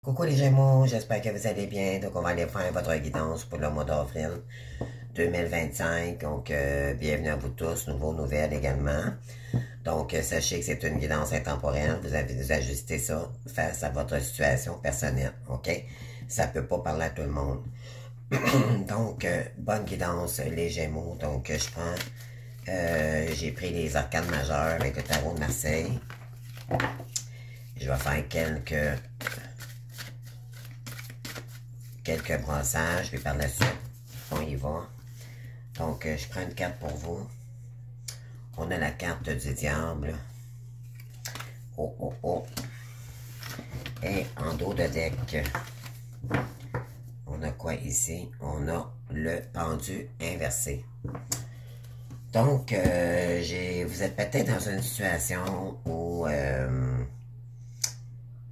Coucou les Gémeaux, j'espère que vous allez bien. Donc, on va aller faire votre guidance pour le mois d'avril 2025. Donc, bienvenue à vous tous, nouveaux nouvelles également. Donc, sachez que c'est une guidance intemporelle. Vous avez dû ajuster ça face à votre situation personnelle, OK? Ça peut pas parler à tout le monde. Donc, bonne guidance, les Gémeaux. Donc, je prends... j'ai pris les arcanes majeures avec le tarot de Marseille. Je vais faire quelques brassages, puis par la suite, on y va. Donc, je prends une carte pour vous. On a la carte du diable. Oh, oh, oh. Et en dos de deck, on a quoi ici? On a le pendu inversé. Donc, vous êtes peut-être dans une situation où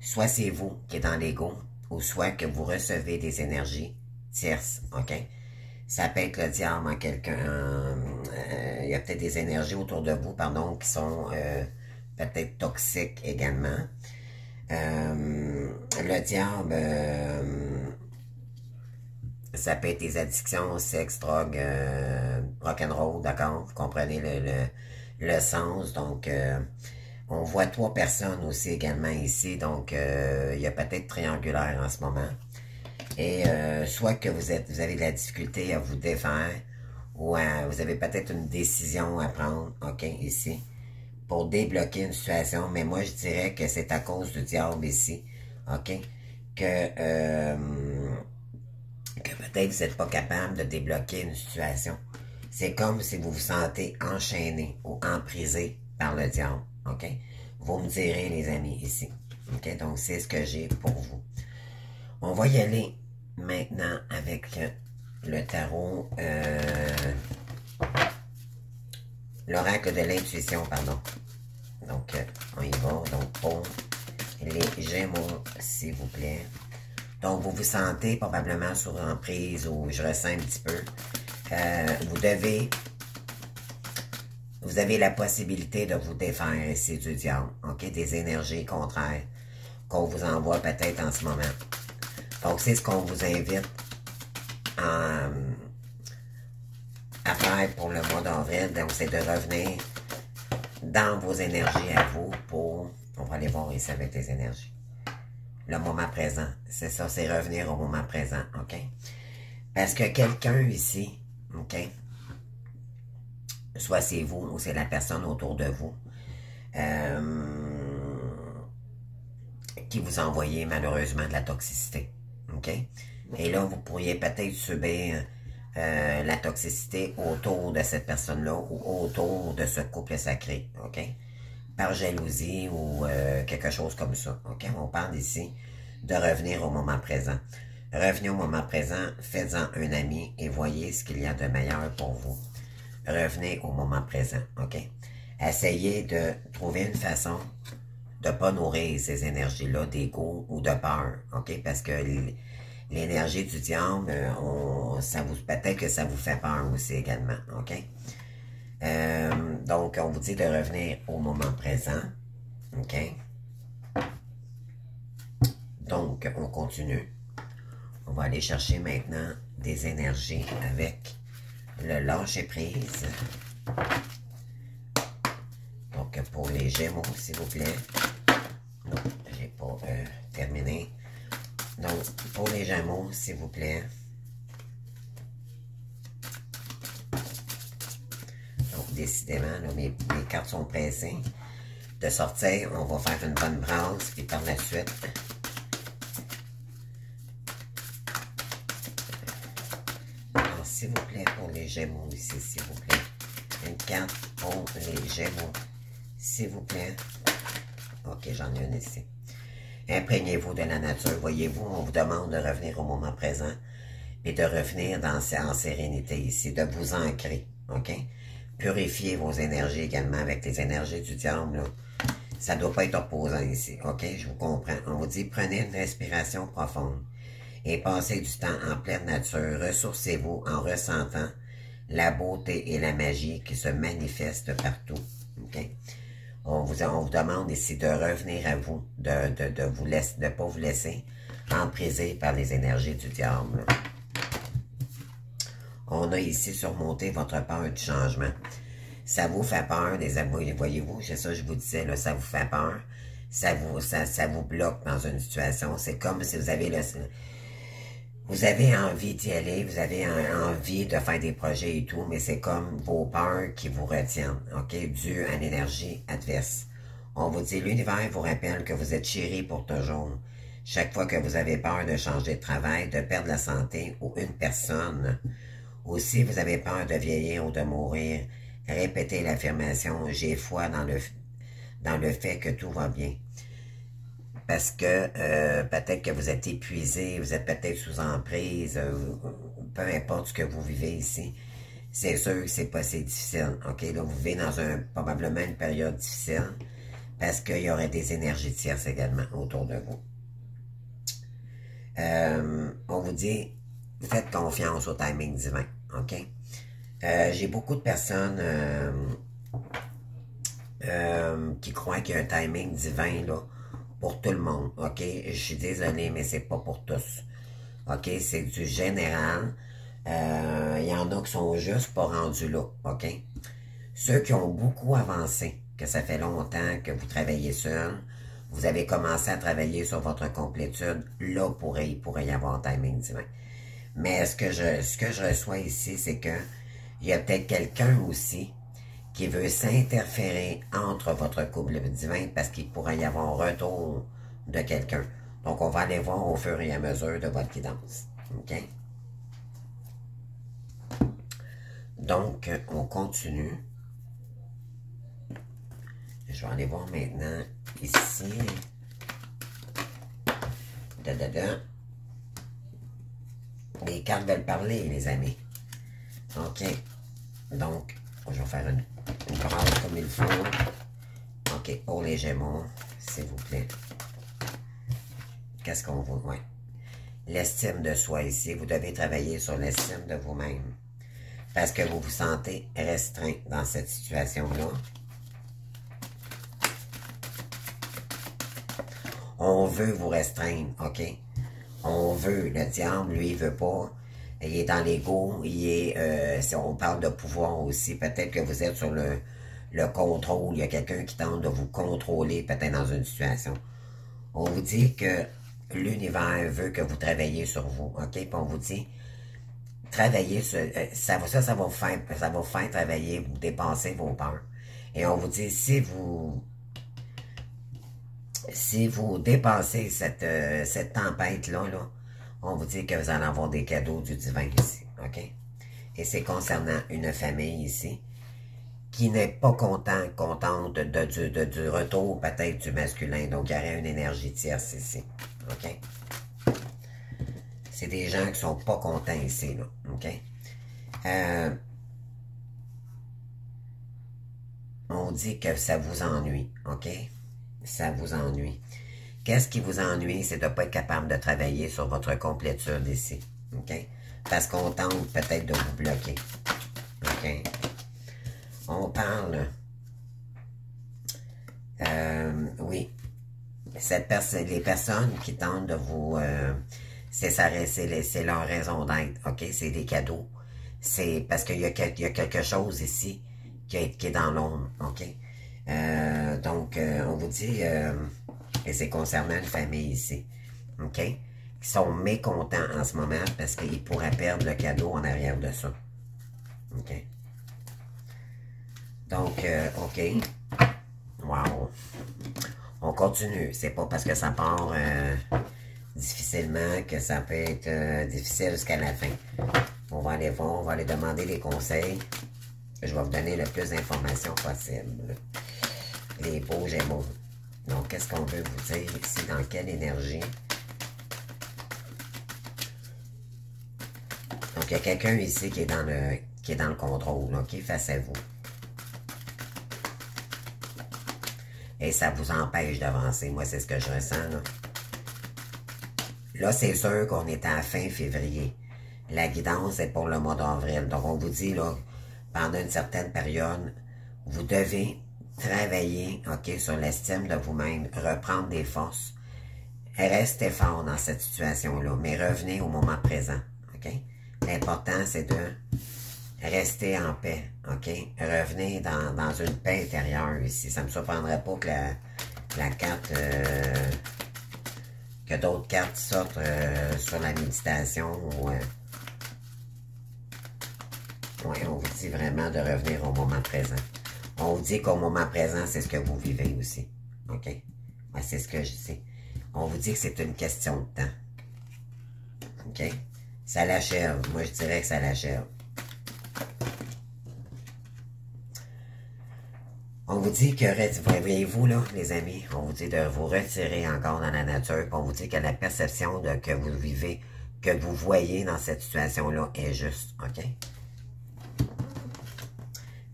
soit c'est vous qui êtes dans l'ego, ou soit que vous recevez des énergies tierces, OK? Ça peut être le diable en quelqu'un... il y a peut-être des énergies autour de vous, pardon, qui sont peut-être toxiques également. Le diable, ça peut être des addictions, sexe, drogue, rock'n'roll, d'accord? Vous comprenez le sens, donc... on voit 3 personnes aussi également ici, donc il y a peut-être triangulaire en ce moment. Et soit que vous avez de la difficulté à vous défaire, ou vous avez peut-être une décision à prendre, OK, ici, pour débloquer une situation, mais moi je dirais que c'est à cause du diable ici, OK, que peut-être vous n'êtes pas capable de débloquer une situation. C'est comme si vous vous sentez enchaîné ou emprisé par le diable, OK? Vous me direz, les amis, ici. OK? Donc, c'est ce que j'ai pour vous. On va y aller maintenant avec le tarot, l'oracle de l'intuition, pardon. Donc, on y va. Donc, pour les Gémeaux, s'il vous plaît. Donc, vous vous sentez probablement sur emprise ou je ressens un petit peu. Vous avez la possibilité de vous défaire ici du diable, OK? Des énergies contraires qu'on vous envoie peut-être en ce moment. Donc, c'est ce qu'on vous invite à faire pour le mois d'avril. Donc, c'est de revenir dans vos énergies à vous pour... On va aller voir ici avec les énergies. Le moment présent, c'est ça, c'est revenir au moment présent, OK? Parce que quelqu'un ici, OK? Soit c'est vous ou c'est la personne autour de vous qui vous a envoyé malheureusement de la toxicité. OK? Et là, vous pourriez peut-être subir la toxicité autour de cette personne-là ou autour de ce couple sacré. OK? Par jalousie ou quelque chose comme ça. OK? On parle ici de revenir au moment présent. Revenez au moment présent, faites-en un ami et voyez ce qu'il y a de meilleur pour vous. Revenez au moment présent, OK? Essayez de trouver une façon de ne pas nourrir ces énergies-là d'ego ou de peur, OK? Parce que l'énergie du diable, peut-être que ça vous fait peur aussi également, OK? Donc, on vous dit de revenir au moment présent, OK? Donc, on continue. On va aller chercher maintenant des énergies avec le lâcher-prise. Donc, pour les Gémeaux, s'il vous plaît. Non, j'ai pas terminé. Donc, pour les Gémeaux, s'il vous plaît. Donc, décidément, là, mes cartes sont pressées de sortir. On va faire une bonne brasse, puis par la suite... S'il vous plaît, pour les Gémeaux ici, s'il vous plaît. Une carte pour les Gémeaux, s'il vous plaît. OK, j'en ai une ici. Imprégnez-vous de la nature. Voyez-vous, on vous demande de revenir au moment présent et de revenir en sérénité ici, de vous ancrer. OK? Purifiez vos énergies également avec les énergies du diable. Là. Ça ne doit pas être opposant ici. OK? Je vous comprends. On vous dit, prenez une respiration profonde et passez du temps en pleine nature. Ressourcez-vous en ressentant la beauté et la magie qui se manifestent partout. OK? On vous demande ici de revenir à vous, de ne pas vous laisser emprisé par les énergies du diable. On a ici surmonté votre peur du changement. Ça vous fait peur, voyez-vous, c'est ça que je vous disais, là, ça vous fait peur. Ça vous bloque dans une situation. C'est comme si vous avez vous avez envie d'y aller, vous avez envie de faire des projets et tout, mais c'est comme vos peurs qui vous retiennent, ok, dû à l'énergie adverse. On vous dit, l'univers vous rappelle que vous êtes chéri pour toujours. Chaque fois que vous avez peur de changer de travail, de perdre la santé ou une personne, ou si vous avez peur de vieillir ou de mourir, répétez l'affirmation « J'ai foi dans le fait que tout va bien ». Parce que peut-être que vous êtes épuisé, vous êtes peut-être sous emprise, peu importe ce que vous vivez ici. C'est sûr que c'est pas si difficile, ok? Là, vous vivez dans probablement une période difficile parce qu'il y aurait des énergies tierces également autour de vous. On vous dit, faites confiance au timing divin, ok? J'ai beaucoup de personnes qui croient qu'il y a un timing divin, là, pour tout le monde, ok? Je suis désolé, mais c'est pas pour tous, ok? C'est du général. Il y en a qui sont juste pas rendus là, ok? Ceux qui ont beaucoup avancé, que ça fait longtemps que vous travaillez seul, vous avez commencé à travailler sur votre complétude, là, il pourrait y avoir un timing divin. Mais ce que je reçois ici, c'est que il y a peut-être quelqu'un aussi qui veut s'interférer entre votre couple divin parce qu'il pourrait y avoir un retour de quelqu'un. Donc, on va aller voir au fur et à mesure de votre guidance. OK? Donc, on continue. Je vais aller voir maintenant ici. Les cartes veulent parler, les amis. OK. Donc, je vais faire une phrase comme il faut. OK. Oh, les Gémeaux, s'il vous plaît. Qu'est-ce qu'on voit? Ouais. L'estime de soi ici. Vous devez travailler sur l'estime de vous-même. Parce que vous vous sentez restreint dans cette situation-là. On veut vous restreindre, OK? On veut. Le diable, lui, il veut pas. Il est dans l'ego. Il est, si on parle de pouvoir aussi, peut-être que vous êtes sur le contrôle. Il y a quelqu'un qui tente de vous contrôler, peut-être dans une situation. On vous dit que l'univers veut que vous travailliez sur vous, OK? Puis on vous dit, travaillez sur... ça va vous faire travailler, vous dépasser vos peurs. Et on vous dit, si vous dépassez cette tempête-là, on vous dit que vous allez avoir des cadeaux du divin ici, OK? Et c'est concernant une famille ici qui n'est pas contente du retour peut-être du masculin. Donc, il y aurait une énergie tierce ici, OK? C'est des gens qui sont pas contents ici, là, OK? On dit que ça vous ennuie, OK? Ça vous ennuie. Qu'est-ce qui vous ennuie? C'est de ne pas être capable de travailler sur votre complétude ici. OK? Parce qu'on tente peut-être de vous bloquer. OK? On parle... oui. Les personnes qui tentent de vous... c'est leur raison d'être. OK? C'est des cadeaux. C'est parce qu'il y a quelque chose ici qui est dans l'ombre. OK? Donc, on vous dit... et c'est concernant une famille ici, OK? Qui sont mécontents en ce moment parce qu'ils pourraient perdre le cadeau en arrière de ça. OK? Donc, OK. Wow. On continue. C'est pas parce que ça part difficilement que ça peut être difficile jusqu'à la fin. On va aller voir, on va aller demander des conseils. Je vais vous donner le plus d'informations possible. Les beaux Gémeaux. Donc, qu'est-ce qu'on veut vous dire ici? Dans quelle énergie? Donc, il y a quelqu'un ici qui est dans le contrôle, OK? Face à vous. Et ça vous empêche d'avancer. Moi, c'est ce que je ressens, là. Là, c'est sûr qu'on est à fin février. La guidance est pour le mois d'avril. Donc, on vous dit, là, pendant une certaine période, vous devez travailler, OK, sur l'estime de vous-même, reprendre des forces, Restez fort dans cette situation-là, mais revenez au moment présent, OK? L'important, c'est de rester en paix, OK? Revenez dans une paix intérieure ici. Ça ne me surprendrait pas que la carte, que d'autres cartes sortent sur la méditation. Ouais, on vous dit vraiment de revenir au moment présent. On vous dit qu'au moment présent, c'est ce que vous vivez aussi, OK? Ouais, c'est ce que je dis. On vous dit que c'est une question de temps. OK? Ça l'achève. Moi, je dirais que ça l'achève. On vous dit que, voyez-vous là, les amis, on vous dit de vous retirer encore dans la nature, puis on vous dit que la perception que vous vivez, que vous voyez dans cette situation-là est juste, OK?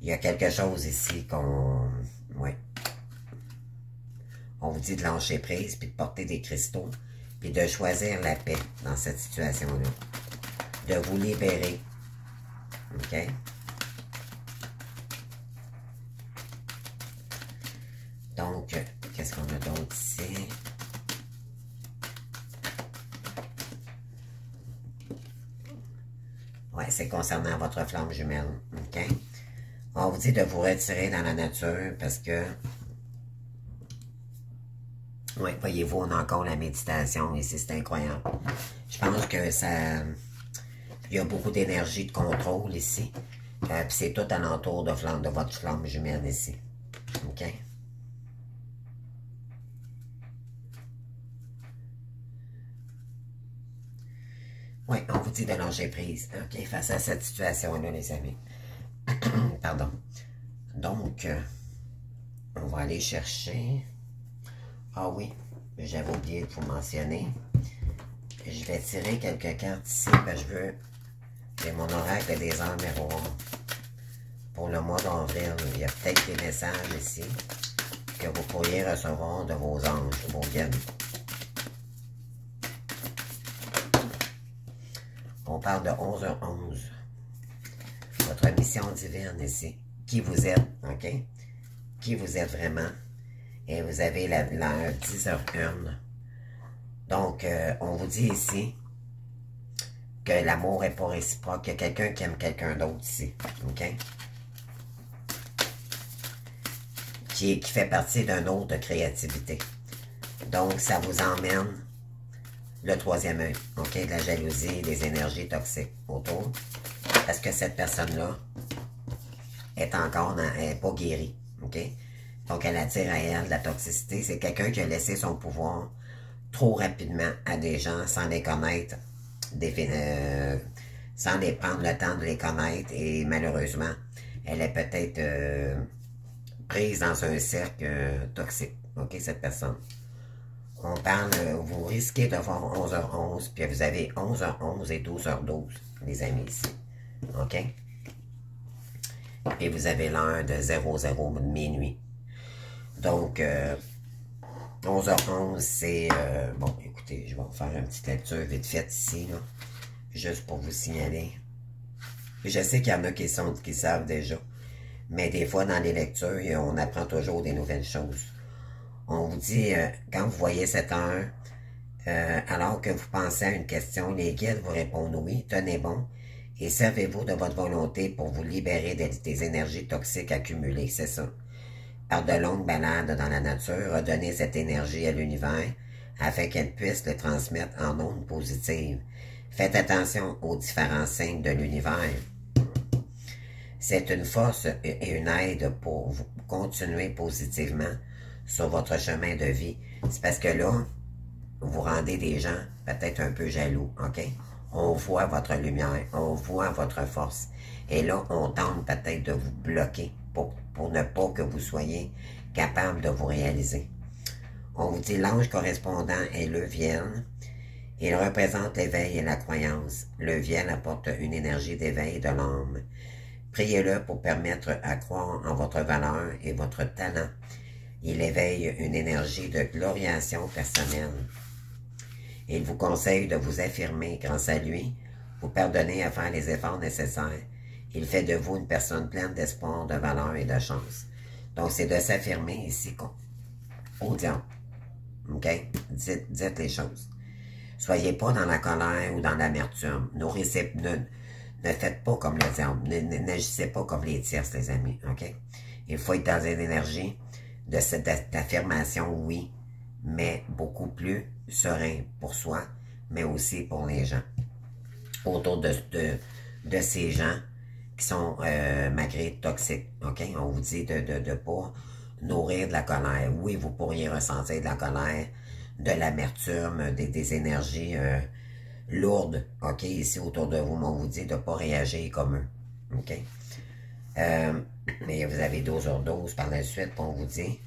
Il y a quelque chose ici qu'on... Oui. On vous dit de lâcher prise, puis de porter des cristaux, puis de choisir la paix dans cette situation-là. De vous libérer. OK? Donc, qu'est-ce qu'on a d'autre ici? Ouais, c'est concernant votre flamme jumelle. OK? On vous dit de vous retirer dans la nature parce que... Oui, voyez-vous, on a encore la méditation ici, c'est incroyable. Je pense que ça... Il y a beaucoup d'énergie de contrôle ici. Puis c'est tout alentour de votre flamme jumelle ici. OK? Oui, on vous dit de lâcher prise. OK, face à cette situation-là, les amis. Pardon. Donc, on va aller chercher... Ah oui, j'avais oublié de vous mentionner. Je vais tirer quelques cartes ici, parce que je veux... C'est mon oracle des heures miroirs. Pour le mois d'avril, il y a peut-être des messages ici que vous pourriez recevoir de vos anges, vos guides. On parle de 11h11. Votre mission divine ici. Qui vous êtes, OK? Qui vous êtes vraiment. Et vous avez l'heure 10h01. Donc, on vous dit ici que l'amour n'est pas réciproque. Il y a quelqu'un qui aime quelqu'un d'autre ici. OK? Qui fait partie d'un autre de créativité. Donc, ça vous emmène le troisième œil. OK? De la jalousie, des énergies toxiques autour. Parce que cette personne-là est encore elle n'est pas guérie. OK? Donc, elle attire à elle de la toxicité. C'est quelqu'un qui a laissé son pouvoir trop rapidement à des gens sans les connaître, sans les prendre le temps de les connaître. Et malheureusement, elle est peut-être prise dans un cercle toxique. OK, cette personne. On parle, vous risquez de voir 11h11, puis vous avez 11h11 et 12h12, les amis, ici. OK? Et vous avez l'heure de 00 minuit. Donc, 11h11, c'est... bon, écoutez, je vais vous faire une petite lecture vite faite ici, là, juste pour vous signaler. Je sais qu'il y en a qui savent déjà, mais des fois, dans les lectures, on apprend toujours des nouvelles choses. On vous dit, quand vous voyez cette heure, alors que vous pensez à une question, les guides vous répondent oui, tenez bon, et servez-vous de votre volonté pour vous libérer des énergies toxiques accumulées, c'est ça. Par de longues balades dans la nature, redonnez cette énergie à l'univers afin qu'elle puisse le transmettre en ondes positives. Faites attention aux différents signes de l'univers. C'est une force et une aide pour vous continuer positivement sur votre chemin de vie. C'est parce que là, vous rendez des gens peut-être un peu jaloux, OK? On voit votre lumière, on voit votre force. Et là, on tente peut-être de vous bloquer pour ne pas que vous soyez capable de vous réaliser. On vous dit l'ange correspondant est le Viel. Il représente l'éveil et la croyance. Le Viel apporte une énergie d'éveil de l'âme. Priez-le pour permettre à croire en votre valeur et votre talent. Il éveille une énergie de gloriation personnelle. Il vous conseille de vous affirmer grâce à lui, vous pardonner à faire les efforts nécessaires. Il fait de vous une personne pleine d'espoir, de valeur et de chance. Donc, c'est de s'affirmer ici au diable. OK? Dites les choses. Soyez pas dans la colère ou dans l'amertume. Ne faites pas comme le diable. N'agissez pas comme les tierces, les amis. OK? Il faut être dans une énergie de cette affirmation, oui, mais beaucoup plus serein pour soi, mais aussi pour les gens. Autour de ces gens qui sont malgré toxiques. OK? On vous dit de ne pas nourrir de la colère. Oui, vous pourriez ressentir de la colère, de l'amertume, des énergies lourdes, OK, ici autour de vous, mais on vous dit de ne pas réagir comme eux, OK? Mais vous avez 12h12 par la suite, on vous dit,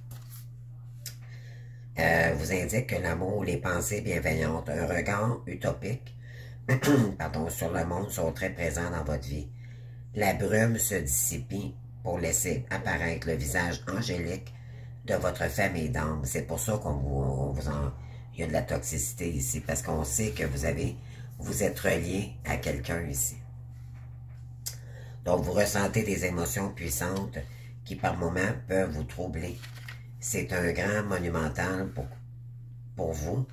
vous indique que l'amour, les pensées bienveillantes, un regard utopique, pardon, sur le monde sont très présents dans votre vie. La brume se dissipe pour laisser apparaître le visage angélique de votre famille d'âme. C'est pour ça il y a de la toxicité ici, parce qu'on sait que vous êtes relié à quelqu'un ici. Donc, vous ressentez des émotions puissantes qui, par moments, peuvent vous troubler. C'est un grand monumental pour vous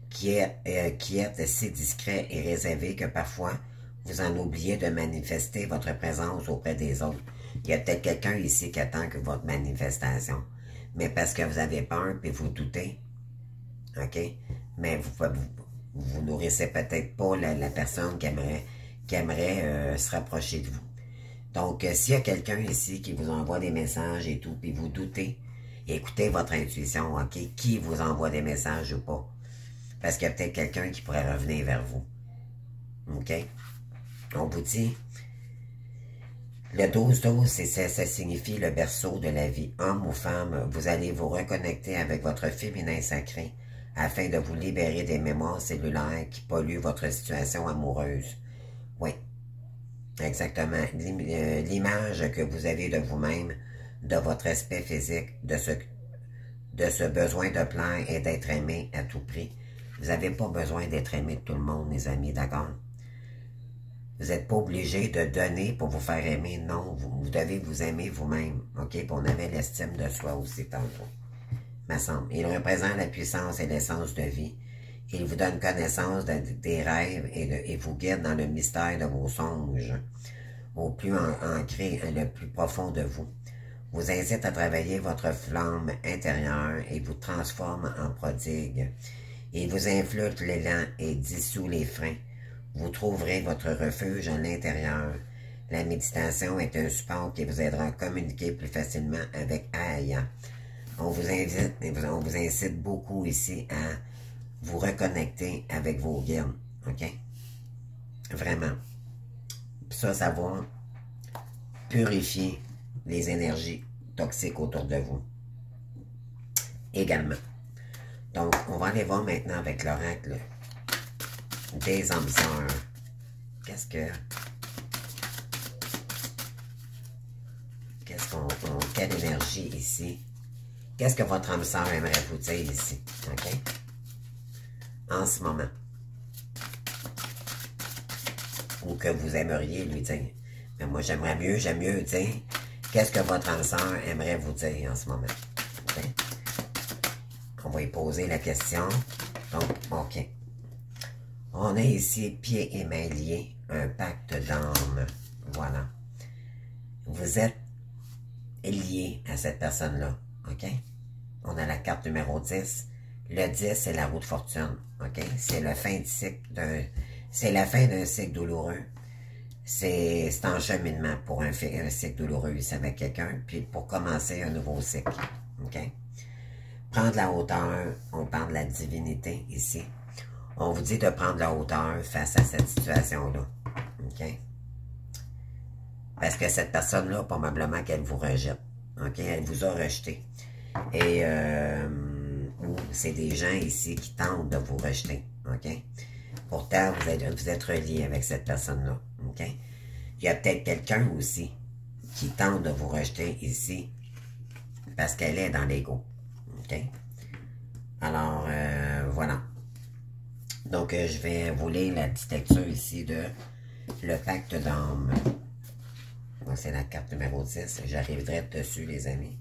qui êtes si discret et réservé que parfois, vous en oubliez de manifester votre présence auprès des autres. Il y a peut-être quelqu'un ici qui attend que votre manifestation. Mais parce que vous avez peur et vous doutez, OK? Mais vous nourrissez peut-être pas la personne qui aimerait se rapprocher de vous. Donc, s'il y a quelqu'un ici qui vous envoie des messages et tout, puis vous doutez, écoutez votre intuition, OK? Qui vous envoie des messages ou pas? Parce qu'il y a peut-être quelqu'un qui pourrait revenir vers vous. OK? On vous dit, le 12-12, ça signifie le berceau de la vie. Homme ou femme, vous allez vous reconnecter avec votre féminin sacré afin de vous libérer des mémoires cellulaires qui polluent votre situation amoureuse. Oui, exactement. L'image que vous avez de vous-même, de votre aspect physique, de ce besoin de plaire et d'être aimé à tout prix. Vous n'avez pas besoin d'être aimé de tout le monde, mes amis, d'accord? Vous n'êtes pas obligé de donner pour vous faire aimer. Non, vous devez vous aimer vous-même. OK? Puis on avait l'estime de soi aussi tantôt. Me semble. Il représente la puissance et l'essence de vie. Il vous donne connaissance des rêves et vous guide dans le mystère de vos songes, au plus ancré, le plus profond de vous. Vous incite à travailler votre flamme intérieure et vous transforme en prodigue. Il vous influte l'élan et dissout les freins. Vous trouverez votre refuge à l'intérieur. La méditation est un support qui vous aidera à communiquer plus facilement avec Aya. On vous incite beaucoup ici à vous reconnecter avec vos guides. OK? Vraiment. Ça va purifier les énergies toxiques autour de vous. Également. Donc, on va aller voir maintenant avec l'oracle des âmes sœurs. Quelle énergie ici? Qu'est-ce que votre âme sœur aimerait vous dire ici? OK? En ce moment. Ou que vous aimeriez lui dire. Mais moi, j'aime mieux dire qu'est-ce que votre âme sœur aimerait vous dire en ce moment. OK? On va y poser la question. Donc, OK. On a ici pieds et mains liés, un pacte d'âme. Voilà. Vous êtes lié à cette personne-là. OK? On a la carte numéro 10. Le 10, c'est la roue de fortune. OK? C'est la fin du cycle c'est la fin d'un cycle douloureux. C'est un cheminement pour un cycle douloureux ici avec quelqu'un, puis pour commencer un nouveau cycle. OK? Prendre la hauteur, on parle de la divinité ici. On vous dit de prendre la hauteur face à cette situation-là. OK? Parce que cette personne-là, probablement qu'elle vous rejette. OK? Elle vous a rejeté. Et c'est des gens ici qui tentent de vous rejeter. OK? Pourtant, vous êtes relié avec cette personne-là. OK? Il y a peut-être quelqu'un aussi qui tente de vous rejeter ici parce qu'elle est dans l'ego. OK? Alors, voilà. Donc, je vais vous lire la petite lecture ici de le pacte d'âme. C'est la carte numéro 10. J'arriverai dessus, les amis.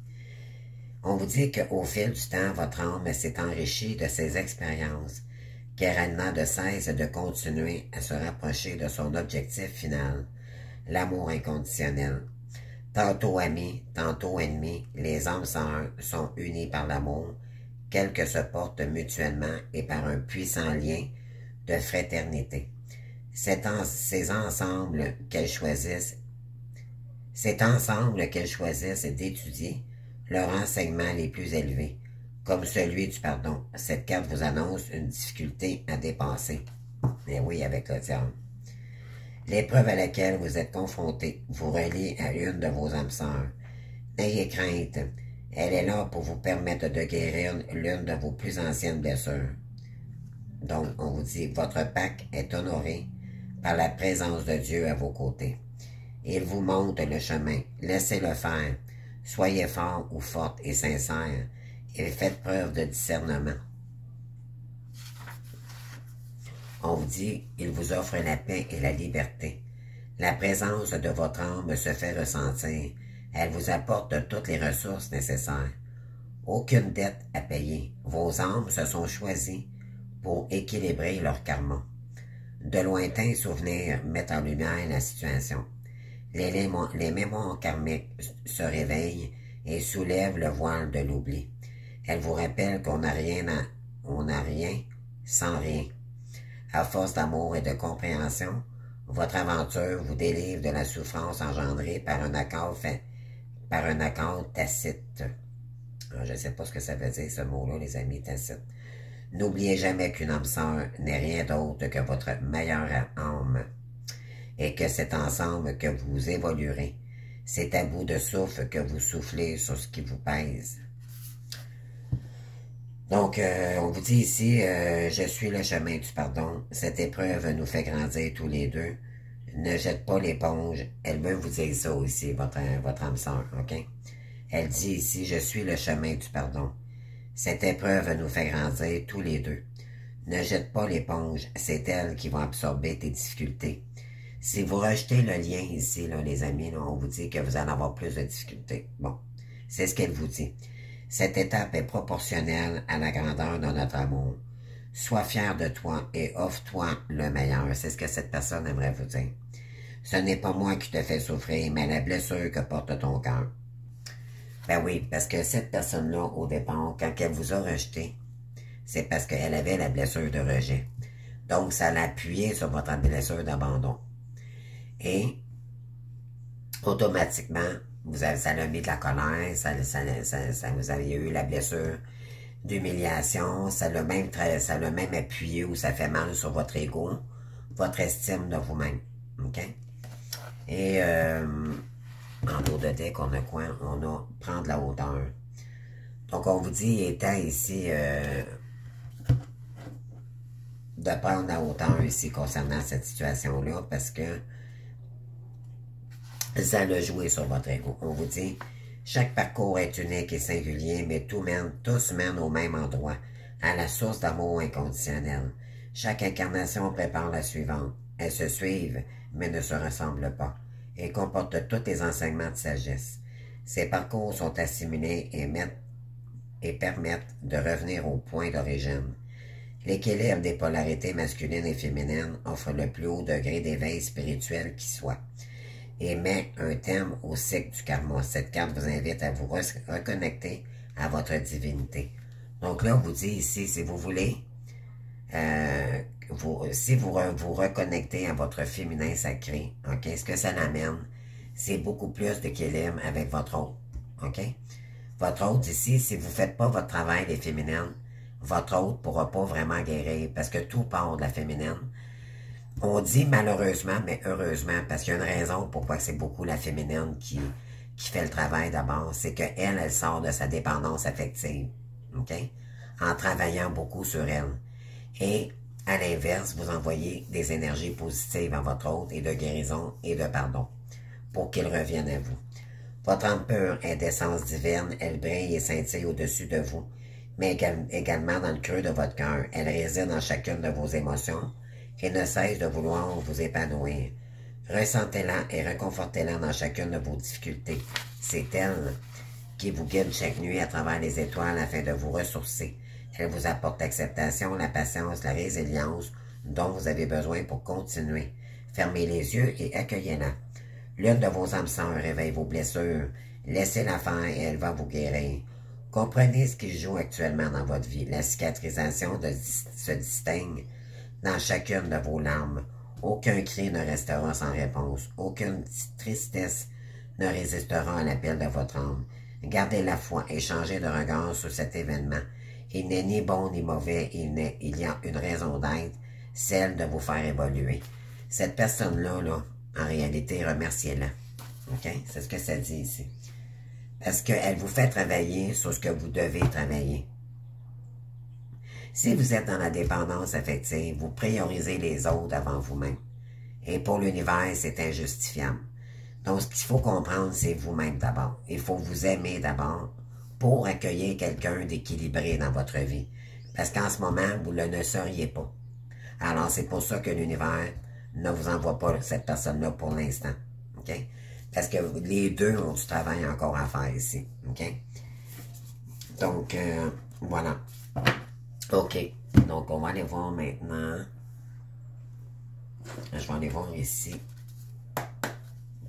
On vous dit qu'au fil du temps, votre âme s'est enrichie de ses expériences, car elle n'a de cesse de continuer à se rapprocher de son objectif final, l'amour inconditionnel. Tantôt amis, tantôt ennemis, les âmes sont unies par l'amour, qu'elles que se portent mutuellement et par un puissant lien de fraternité. C'est ensemble qu'elles choisissent d'étudier leurs enseignements les plus élevés, comme celui du pardon. Cette carte vous annonce une difficulté à dépasser. Mais oui, avec le diable. L'épreuve à laquelle vous êtes confronté vous relie à une de vos âmes sœurs. N'ayez crainte, elle est là pour vous permettre de guérir l'une de vos plus anciennes blessures. Donc, on vous dit, votre pacte est honoré par la présence de Dieu à vos côtés. Il vous montre le chemin, laissez-le faire. Soyez fort ou forte et sincère et faites preuve de discernement. On vous dit, il vous offre la paix et la liberté. La présence de votre âme se fait ressentir. Elle vous apporte toutes les ressources nécessaires. Aucune dette à payer. Vos âmes se sont choisies pour équilibrer leur karma. De lointains souvenirs mettent en lumière la situation. Les mémoires karmiques se réveillent et soulèvent le voile de l'oubli. Elles vous rappellent qu'on n'a rien sans rien. À force d'amour et de compréhension, votre aventure vous délivre de la souffrance engendrée par un accord tacite. Alors, je ne sais pas ce que ça veut dire, ce mot-là, les amis, tacite. N'oubliez jamais qu'une âme sœur n'est rien d'autre que votre meilleure âme et que c'est ensemble que vous évoluerez. C'est à bout de souffle que vous soufflez sur ce qui vous pèse. Donc, on vous dit ici, je suis le chemin du pardon. Cette épreuve nous fait grandir tous les deux. Ne jette pas l'éponge. Elle veut vous dire ça aussi, votre âme sœur, ok? Elle dit ici, je suis le chemin du pardon. Cette épreuve nous fait grandir tous les deux. Ne jette pas l'éponge, c'est elle qui va absorber tes difficultés. Si vous rejetez le lien ici, là, les amis, là, on vous dit que vous allez avoir plus de difficultés. Bon, c'est ce qu'elle vous dit. Cette étape est proportionnelle à la grandeur de notre amour. Sois fier de toi et offre-toi le meilleur. C'est ce que cette personne aimerait vous dire. Ce n'est pas moi qui te fais souffrir, mais la blessure que porte ton cœur. Ben oui, parce que cette personne-là, au départ, quand elle vous a rejeté, c'est parce qu'elle avait la blessure de rejet. Donc, ça l'a appuyé sur votre blessure d'abandon. Et, automatiquement, ça l'a mis de la colère, vous avez eu la blessure d'humiliation, ça l'a même appuyé ou ça fait mal sur votre ego, votre estime de vous-même. OK? Et, en dos de deck, on a quoi? On a prendre la hauteur. Donc, on vous dit, il est temps ici de prendre la hauteur ici concernant cette situation-là parce que ça l'a joué sur votre ego. On vous dit, chaque parcours est unique et singulier, mais tous mènent au même endroit, à la source d'amour inconditionnel. Chaque incarnation prépare la suivante. Elles se suivent, mais ne se ressemblent pas, et comportent tous les enseignements de sagesse. Ces parcours sont assimilés et permettent de revenir au point d'origine. L'équilibre des polarités masculines et féminines offre le plus haut degré d'éveil spirituel qui soit et met un terme au cycle du karma. Cette carte vous invite à vous reconnecter à votre divinité. Donc là, on vous dit ici, si vous voulez, si vous reconnectez à votre féminin sacré, ok, ce que ça l'amène, c'est beaucoup plus d'équilibre avec votre hôte, ok? Votre hôte ici, si vous ne faites pas votre travail les féminines, votre hôte ne pourra pas vraiment guérir parce que tout part de la féminine. On dit malheureusement, mais heureusement, parce qu'il y a une raison pourquoi c'est beaucoup la féminine qui fait le travail d'abord, c'est qu'elle, elle sort de sa dépendance affective, ok? En travaillant beaucoup sur elle. Et, à l'inverse, vous envoyez des énergies positives à votre hôte et de guérison et de pardon pour qu'il revienne à vous. Votre âme pure est d'essence divine, elle brille et scintille au-dessus de vous, mais également dans le creux de votre cœur. Elle réside dans chacune de vos émotions et ne cesse de vouloir vous épanouir. Ressentez-la et réconfortez-la dans chacune de vos difficultés. C'est elle qui vous guide chaque nuit à travers les étoiles afin de vous ressourcer. Elle vous apporte l'acceptation, la patience, la résilience dont vous avez besoin pour continuer. Fermez les yeux et accueillez-la. L'une de vos âmes sœurs réveille vos blessures. Laissez-la faire et elle va vous guérir. Comprenez ce qui joue actuellement dans votre vie. La cicatrisation se distingue dans chacune de vos larmes. Aucun cri ne restera sans réponse. Aucune tristesse ne résistera à l'appel de votre âme. Gardez la foi et changez de regard sur cet événement. Il n'est ni bon ni mauvais, il y a une raison d'être, celle de vous faire évoluer. Cette personne-là, en réalité, remerciez-la. OK? C'est ce que ça dit ici. Parce qu'elle vous fait travailler sur ce que vous devez travailler. Si vous êtes dans la dépendance affective, vous priorisez les autres avant vous-même. Et pour l'univers, c'est injustifiable. Donc, ce qu'il faut comprendre, c'est vous-même d'abord. Il faut vous aimer d'abord pour accueillir quelqu'un d'équilibré dans votre vie. Parce qu'en ce moment, vous ne seriez pas. Alors, c'est pour ça que l'univers ne vous envoie pas cette personne-là pour l'instant. OK? Parce que les deux ont du travail encore à faire ici. OK? Donc, voilà. OK. Donc, on va aller voir maintenant. Je vais aller voir ici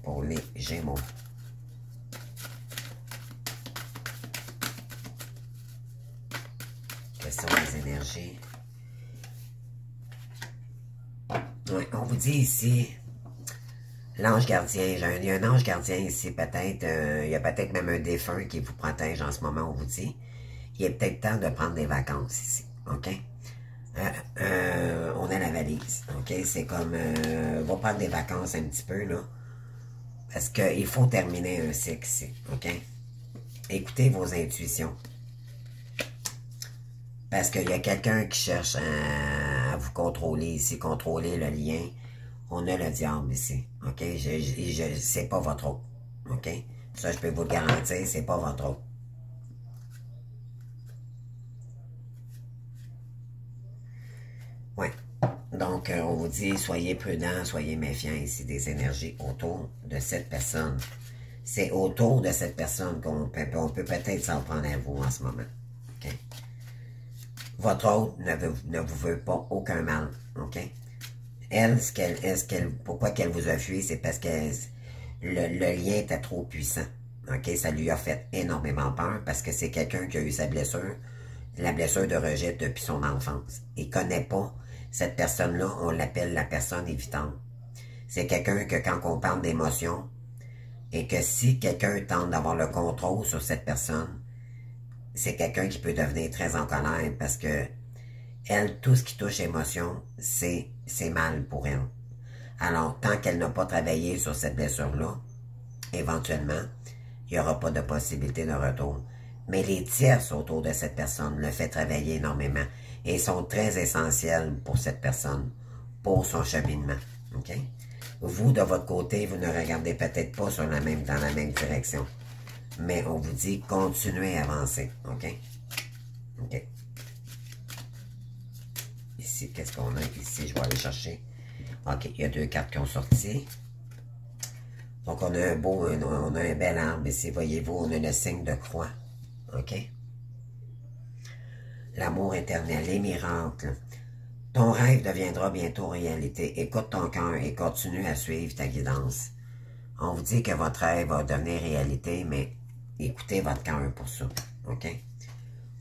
pour les Gémeaux. Quelles sont les énergies? Oui, on vous dit ici, l'ange gardien, il y a un ange gardien ici, peut-être, il y a peut-être même un défunt qui vous protège en ce moment, on vous dit. Il est peut-être temps de prendre des vacances ici, OK? On a la valise, OK? C'est comme, on va prendre des vacances un petit peu, là, parce qu'il faut terminer un cycle ici, OK? Écoutez vos intuitions. Parce qu'il y a quelqu'un qui cherche à vous contrôler ici, contrôler le lien. On a le diable ici, OK? C'est pas votre autre, OK? Ça, je peux vous le garantir, c'est pas votre autre. Oui. Donc, on vous dit, soyez prudents, soyez méfiants ici des énergies autour de cette personne. C'est autour de cette personne qu'on peut peut-être s'en prendre à vous en ce moment, OK? Votre autre ne vous veut pas aucun mal, OK? Elle, pourquoi qu'elle vous a fui, c'est parce que le lien était trop puissant, OK? Ça lui a fait énormément peur parce que c'est quelqu'un qui a eu sa blessure, la blessure de rejet depuis son enfance. Il ne connaît pas cette personne-là, on l'appelle la personne évitante. C'est quelqu'un que quand on parle d'émotion, et que si quelqu'un tente d'avoir le contrôle sur cette personne, c'est quelqu'un qui peut devenir très en colère parce que elle, tout ce qui touche émotion, c'est mal pour elle. Alors, tant qu'elle n'a pas travaillé sur cette blessure-là, éventuellement, il n'y aura pas de possibilité de retour. Mais les tierces autour de cette personne le fait travailler énormément et sont très essentielles pour cette personne, pour son cheminement. OK? Vous, de votre côté, vous ne regardez peut-être pas dans la même direction. Mais on vous dit, continuez à avancer, OK? OK. Ici, qu'est-ce qu'on a ici? Je vais aller chercher. OK, il y a deux cartes qui ont sorti. Donc, on a on a un bel arbre ici, voyez-vous, on a le signe de croix, OK? L'amour éternel, les miracles. Ton rêve deviendra bientôt réalité. Écoute ton cœur et continue à suivre ta guidance. On vous dit que votre rêve va devenir réalité, mais écoutez votre cœur pour ça, OK?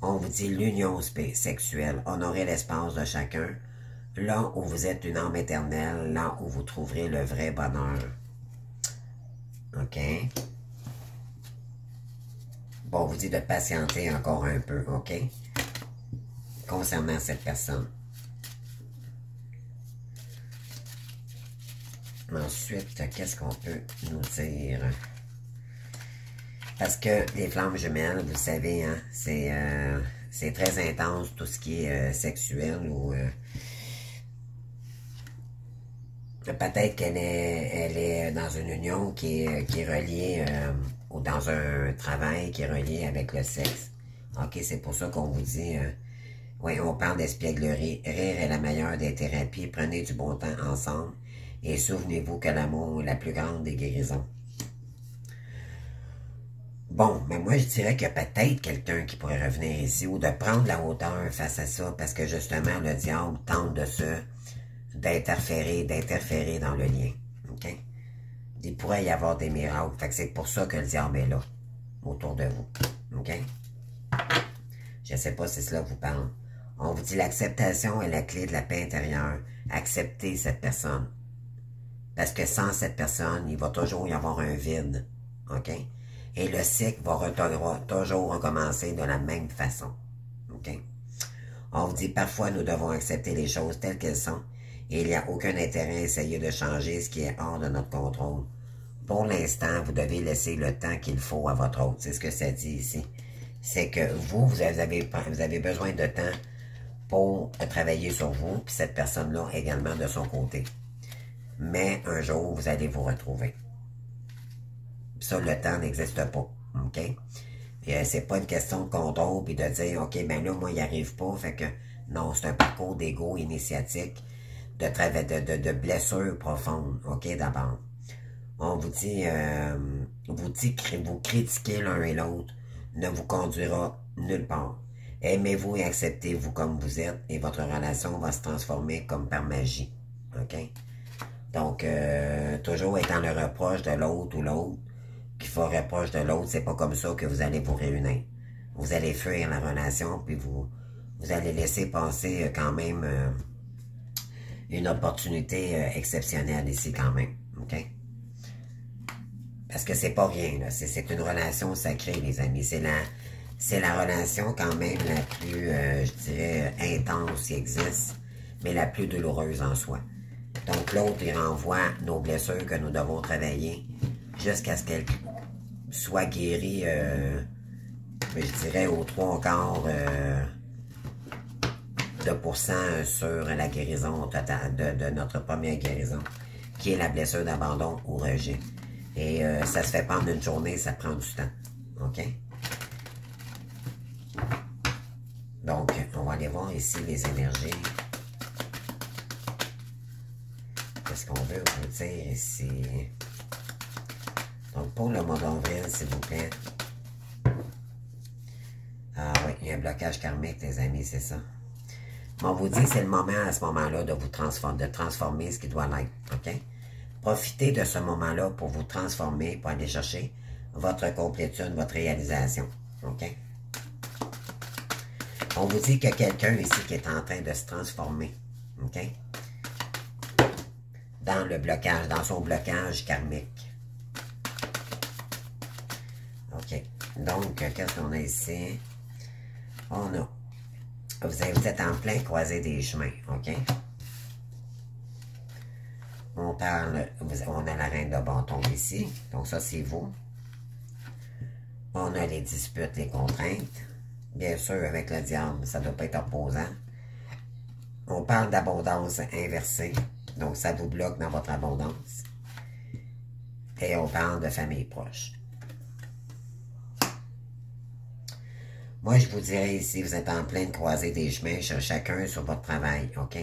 On vous dit l'union sexuelle, honorez l'espace de chacun, là où vous êtes une âme éternelle, là où vous trouverez le vrai bonheur. OK? Bon, on vous dit de patienter encore un peu, OK? Concernant cette personne. Ensuite, qu'est-ce qu'on peut nous dire? Parce que les flammes jumelles, vous savez, hein, c'est très intense, tout ce qui est sexuel ou... peut-être qu'elle est dans une union qui est reliée, ou dans un travail qui est relié avec le sexe. OK, c'est pour ça qu'on vous dit... oui, on parle d'espièglerie. Rire est la meilleure des thérapies. Prenez du bon temps ensemble. Et souvenez-vous que l'amour est la plus grande des guérisons. Bon, mais moi je dirais qu'il y a peut-être quelqu'un qui pourrait revenir ici ou de prendre la hauteur face à ça parce que justement le diable tente d'interférer dans le lien. OK? Il pourrait y avoir des miracles. Fait que c'est pour ça que le diable est là, autour de vous. OK? Je ne sais pas si cela vous parle. On vous dit l'acceptation est la clé de la paix intérieure. Acceptez cette personne. Parce que sans cette personne, il va toujours y avoir un vide. OK? Et le cycle va toujours recommencer de la même façon. OK? On vous dit parfois nous devons accepter les choses telles qu'elles sont et il n'y a aucun intérêt à essayer de changer ce qui est hors de notre contrôle. Pour l'instant, vous devez laisser le temps qu'il faut à votre autre. C'est ce que ça dit ici. C'est que vous avez besoin de temps pour travailler sur vous, puis cette personne-là également de son côté. Mais un jour, vous allez vous retrouver. Ça, le temps n'existe pas. OK? C'est pas une question de contrôle puis de dire, OK, ben là, moi, il n'y arrive pas. Fait que, non, c'est un parcours d'ego initiatique, de blessures profondes. OK, d'abord. On vous dit, vous critiquez l'un et l'autre ne vous conduira nulle part. Aimez-vous et acceptez-vous comme vous êtes et votre relation va se transformer comme par magie. OK? Donc, toujours être dans le reproche de l'autre ou l'autre, qui fait reproche de l'autre, c'est pas comme ça que vous allez vous réunir. Vous allez fuir la relation, puis vous allez laisser passer quand même une opportunité exceptionnelle ici quand même. OK? Parce que c'est pas rien, là. C'est une relation sacrée, les amis. C'est la relation quand même la plus, je dirais, intense qui existe, mais la plus douloureuse en soi. Donc l'autre, il renvoie nos blessures que nous devons travailler jusqu'à ce qu'elles soient guéries, je dirais, aux 3/4 de pourcent sur la guérison totale de notre première guérison, qui est la blessure d'abandon ou rejet. Et ça se fait pas en une journée, ça prend du temps. OK? Donc, on va aller voir ici les énergies. Qu'est-ce qu'on veut vous dire ici? Donc, pour le mois d'avril, s'il vous plaît. Ah oui, il y a un blocage karmique, les amis, c'est ça. On vous dit, c'est le moment à ce moment-là de vous transformer ce qui doit l'être. OK? Profitez de ce moment-là pour vous transformer, pour aller chercher votre complétude, votre réalisation. OK? On vous dit qu'il y a quelqu'un ici qui est en train de se transformer. OK? Dans le blocage, dans son blocage karmique. OK. Donc, qu'est-ce qu'on a ici? On a. Vous êtes en plein croisé des chemins. OK? On parle, on a la reine de bâton ici. Donc ça, c'est vous. On a les disputes, les contraintes. Bien sûr, avec le diable, ça ne doit pas être opposant. On parle d'abondance inversée. Donc ça vous bloque dans votre abondance. Et on parle de famille proche. Moi, je vous dirais ici, vous êtes en pleine croisée des chemins, chacun sur votre travail. OK?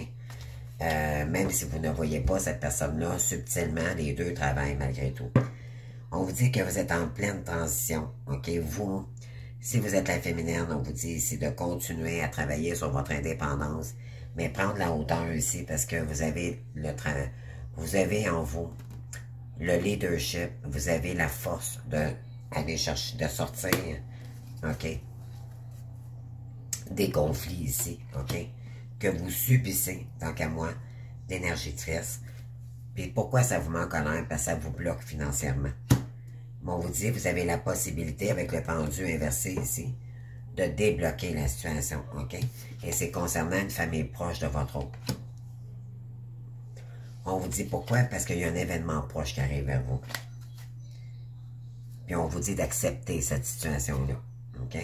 Même si vous ne voyez pas cette personne-là, subtilement, les deux travaillent malgré tout. On vous dit que vous êtes en pleine transition. OK? Vous, si vous êtes la féminine, on vous dit ici de continuer à travailler sur votre indépendance, mais prendre la hauteur ici parce que vous avez vous avez en vous le leadership, vous avez la force d'aller chercher, de sortir, OK? Des conflits ici, OK? Que vous subissez, tant qu'à moi, d'énergie triste. Puis pourquoi ça vous met en colère? Parce que ça vous bloque financièrement. Mais on vous dit, vous avez la possibilité, avec le pendu inversé ici, de débloquer la situation, OK? Et c'est concernant une famille proche de votre autre. On vous dit pourquoi? Parce qu'il y a un événement proche qui arrive vers vous. Puis on vous dit d'accepter cette situation-là, OK?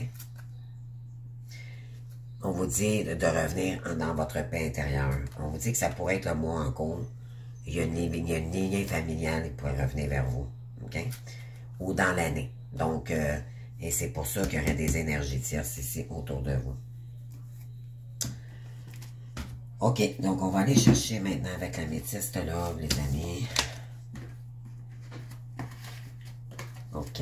On vous dit de revenir dans votre paix intérieure. On vous dit que ça pourrait être le mois en cours. Il y a une lignée familiale qui pourrait revenir vers vous. OK? Ou dans l'année. Donc, et c'est pour ça qu'il y aurait des énergies tierces ici autour de vous. OK, donc on va aller chercher maintenant avec la métisse de l'ordre, les amis. OK.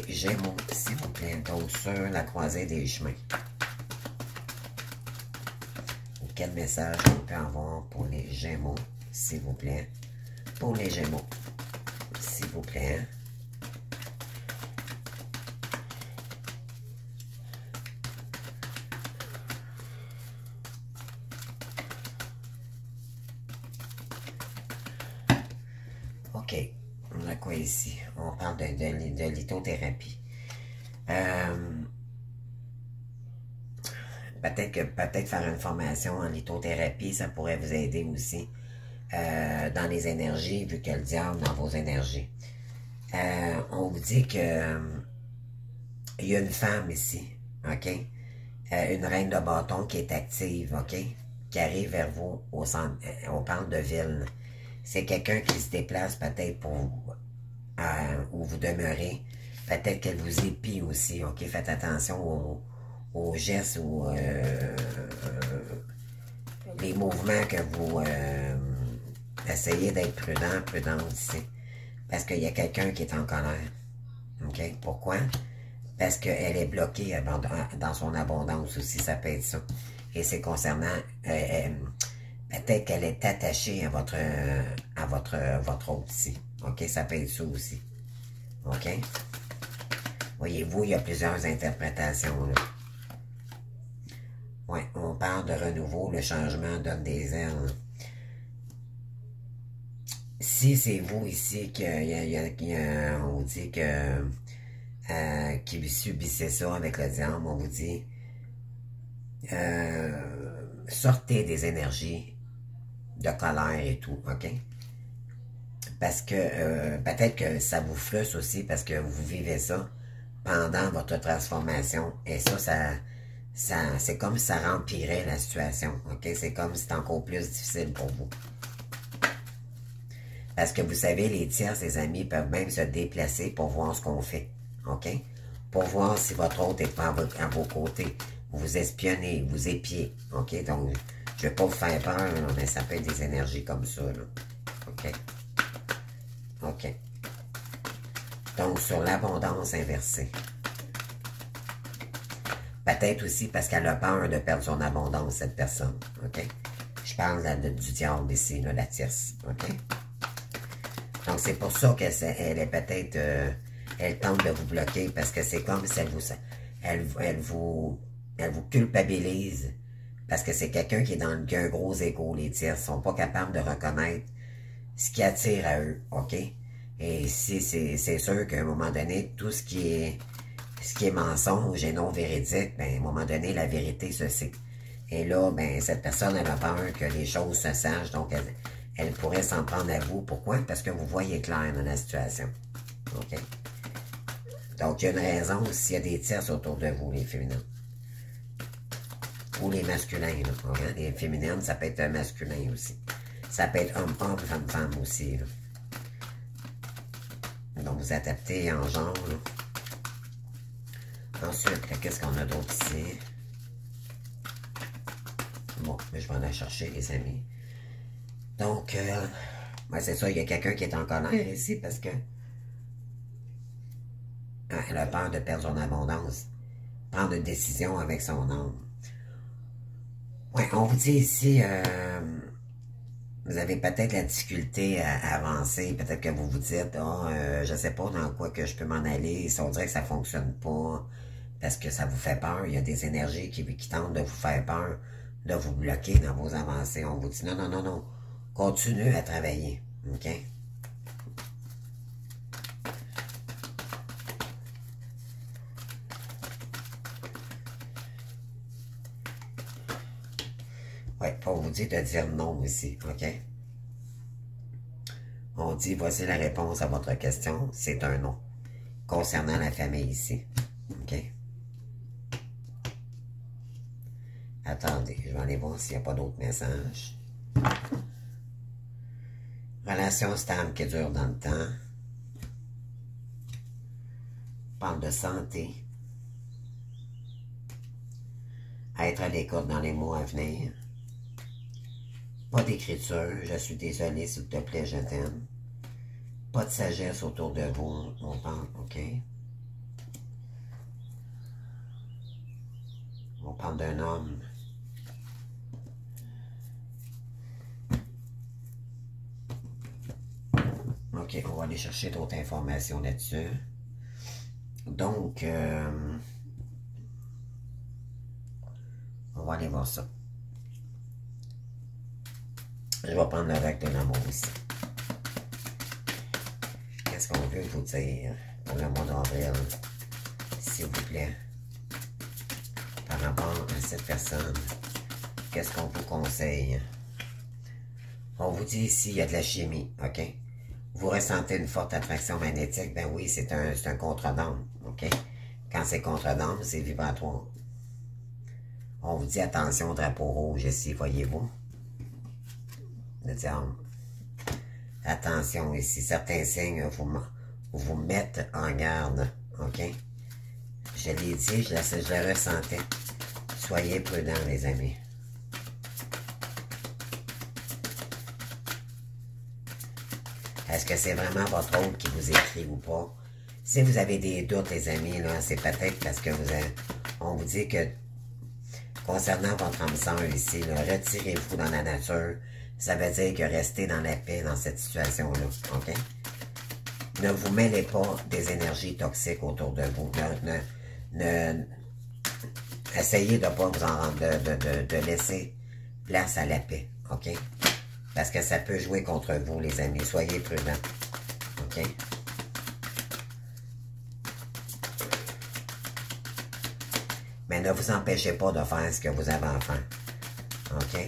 les Gémeaux, s'il vous plaît. Donc, sur la croisée des chemins. Quel message on peut avoir pour les Gémeaux, s'il vous plaît? Pour les Gémeaux, s'il vous plaît. OK. On a quoi ici? On parle de lithothérapie. Peut-être faire une formation en lithothérapie, ça pourrait vous aider aussi dans les énergies, vu que le diable dans vos énergies. On vous dit que il y a une femme ici, OK? Une reine de bâton qui est active, OK? Qui arrive vers vous au centre. On parle de ville. C'est quelqu'un qui se déplace peut-être pour où vous demeurez. Peut-être qu'elle vous épie aussi, OK? Faites attention aux gestes ou les mouvements que vous essayez d'être prudente ici. Parce qu'il y a quelqu'un qui est en colère. OK? Pourquoi? Parce qu'elle est bloquée dans son abondance aussi, ça peut être ça. Et c'est concernant... peut-être qu'elle est attachée à votre hôte ici. OK? Ça peut être ça aussi. OK? Voyez-vous, il y a plusieurs interprétations, là. Oui, on parle de renouveau, le changement donne des ailes. Si c'est vous ici on vous dit que qui subissez ça avec le diable, on vous dit sortez des énergies de colère et tout, OK? Parce que peut-être que ça vous frustre aussi parce que vous vivez ça pendant votre transformation. Et ça c'est comme si ça remplirait la situation, OK? C'est comme si c'est encore plus difficile pour vous. Parce que vous savez, les tiers, les amis, peuvent même se déplacer pour voir ce qu'on fait, OK? Pour voir si votre hôte n'est pas à vos côtés. Vous espionnez, vous épiez, OK? Donc, je ne vais pas vous faire peur, là, mais ça peut être des énergies comme ça, là. OK? OK. Donc, sur l'abondance inversée. Peut-être aussi parce qu'elle a peur de perdre son abondance, cette personne. OK? Je parle du diable ici, là, la tierce. OK? Donc, c'est pour ça qu'elle est peut-être... elle tente de vous bloquer parce que c'est comme si elle vous culpabilise. Parce que c'est quelqu'un qui est qui a un gros égo, les tierces. Ils ne sont pas capables de reconnaître ce qui attire à eux. OK? Et si c'est sûr qu'à un moment donné, tout ce qui est mensonge et non véridique, ben, à un moment donné, la vérité se sait. Et là, ben, cette personne, elle a peur que les choses se sachent, donc elle pourrait s'en prendre à vous. Pourquoi? Parce que vous voyez clair dans la situation. OK? Donc, il y a une raison s'il y a des tierces autour de vous, les féminins. Ou les masculins, là. Hein? Les féminines, ça peut être masculin aussi. Ça peut être homme-homme, femme-femme aussi, là. Donc, vous adaptez en genre, là. Ensuite, qu'est-ce qu'on a d'autre ici? Bon, mais je vais aller chercher, les amis. Donc, ben c'est ça, il y a quelqu'un qui est en colère ici parce que elle a peur de perdre son abondance. Prendre une décision avec son âme. Oui, on vous dit ici, vous avez peut-être la difficulté à avancer. Peut-être que vous vous dites, je ne sais pas dans quoi que je peux m'en aller. Si on dirait que ça ne fonctionne pas, parce que ça vous fait peur. Il y a des énergies qui tentent de vous faire peur, de vous bloquer dans vos avancées. On vous dit, non, non, non, non. Continuez à travailler. OK? Oui, on vous dit de dire non ici. OK? On dit, voici la réponse à votre question. C'est un non. Concernant la famille ici. OK? Attendez, je vais aller voir s'il n'y a pas d'autres messages. Relation stable qui dure dans le temps. Parle de santé. Être à l'écoute dans les mois à venir. Pas d'écriture. Je suis désolé, s'il te plaît, je t'aime. Pas de sagesse autour de vous. On parle, OK? parle d'un homme. OK, on va aller chercher d'autres informations là-dessus. Donc, on va aller voir ça. Je vais prendre le règle de l'amour ici. Qu'est-ce qu'on veut vous dire pour le mois d'avril, s'il vous plaît, par rapport à cette personne? Qu'est-ce qu'on vous conseille? On vous dit ici, il y a de la chimie, OK? Vous ressentez une forte attraction magnétique, ben oui, c'est un contre-dôme, OK? Quand c'est contre-dôme, c'est vibratoire. On vous dit attention, drapeau rouge ici, voyez-vous? Le diable. Attention ici, certains signes vous mettent en garde, OK? Je l'ai dit, je le ressentais. Soyez prudents, les amis. Est-ce que c'est vraiment votre hôte qui vous écrit ou pas? Si vous avez des doutes, les amis, là, c'est peut-être parce que on vous dit que concernant votre âme sœur ici, retirez-vous dans la nature. Ça veut dire que restez dans la paix dans cette situation-là, OK? Ne vous mêlez pas des énergies toxiques autour de vous. Essayez de ne pas vous en rendre, de laisser place à la paix, OK? Parce que ça peut jouer contre vous, les amis. Soyez prudents, OK? Mais ne vous empêchez pas de faire ce que vous avez à faire, OK?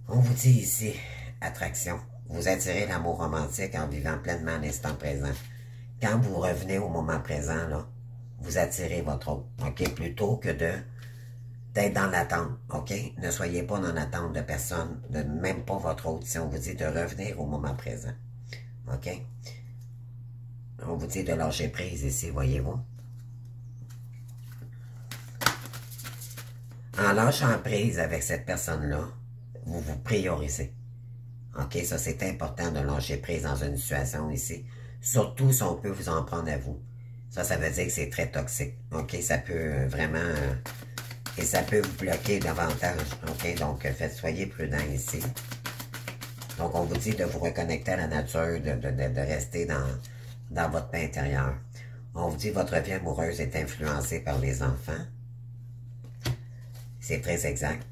On vous dit ici, attraction. Vous attirez l'amour romantique en vivant pleinement l'instant présent. Quand vous revenez au moment présent, là, vous attirez votre autre, OK? Plutôt que d'être dans l'attente, OK? Ne soyez pas dans l'attente de personne, même pas votre autre, si on vous dit de revenir au moment présent, OK? On vous dit de lâcher prise ici, voyez-vous? En lâchant prise avec cette personne-là, vous vous priorisez. OK? Ça, c'est important de lâcher prise dans une situation ici. Surtout si on peut vous en prendre à vous. Ça veut dire que c'est très toxique. OK? Ça peut vraiment... et ça peut vous bloquer davantage. OK? Donc, soyez prudents ici. Donc, on vous dit de vous reconnecter à la nature, de rester dans votre paix intérieure. On vous dit que votre vie amoureuse est influencée par les enfants. C'est très exact.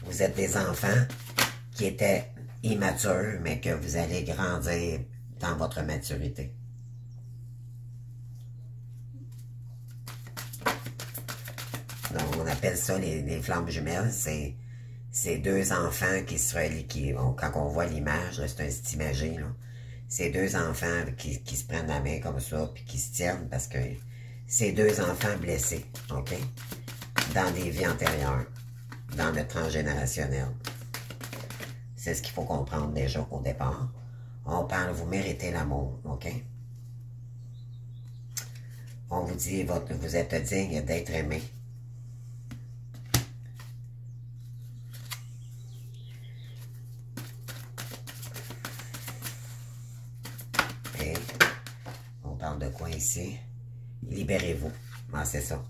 Vous êtes des enfants qui étaient immatures, mais que vous allez grandir dans votre maturité. Donc, on appelle ça les flammes jumelles. C'est deux enfants qui se relient. Quand on voit l'image, c'est un style imagé, là. C'est deux enfants qui se prennent la main comme ça, puis qui se tiennent, parce que c'est deux enfants blessés, OK? Dans des vies antérieures, dans le transgénérationnel. C'est ce qu'il faut comprendre déjà au départ. On parle, vous méritez l'amour, OK? On vous dit, vous êtes digne d'être aimé. Et on parle de quoi ici? Libérez-vous. Ah, c'est ça.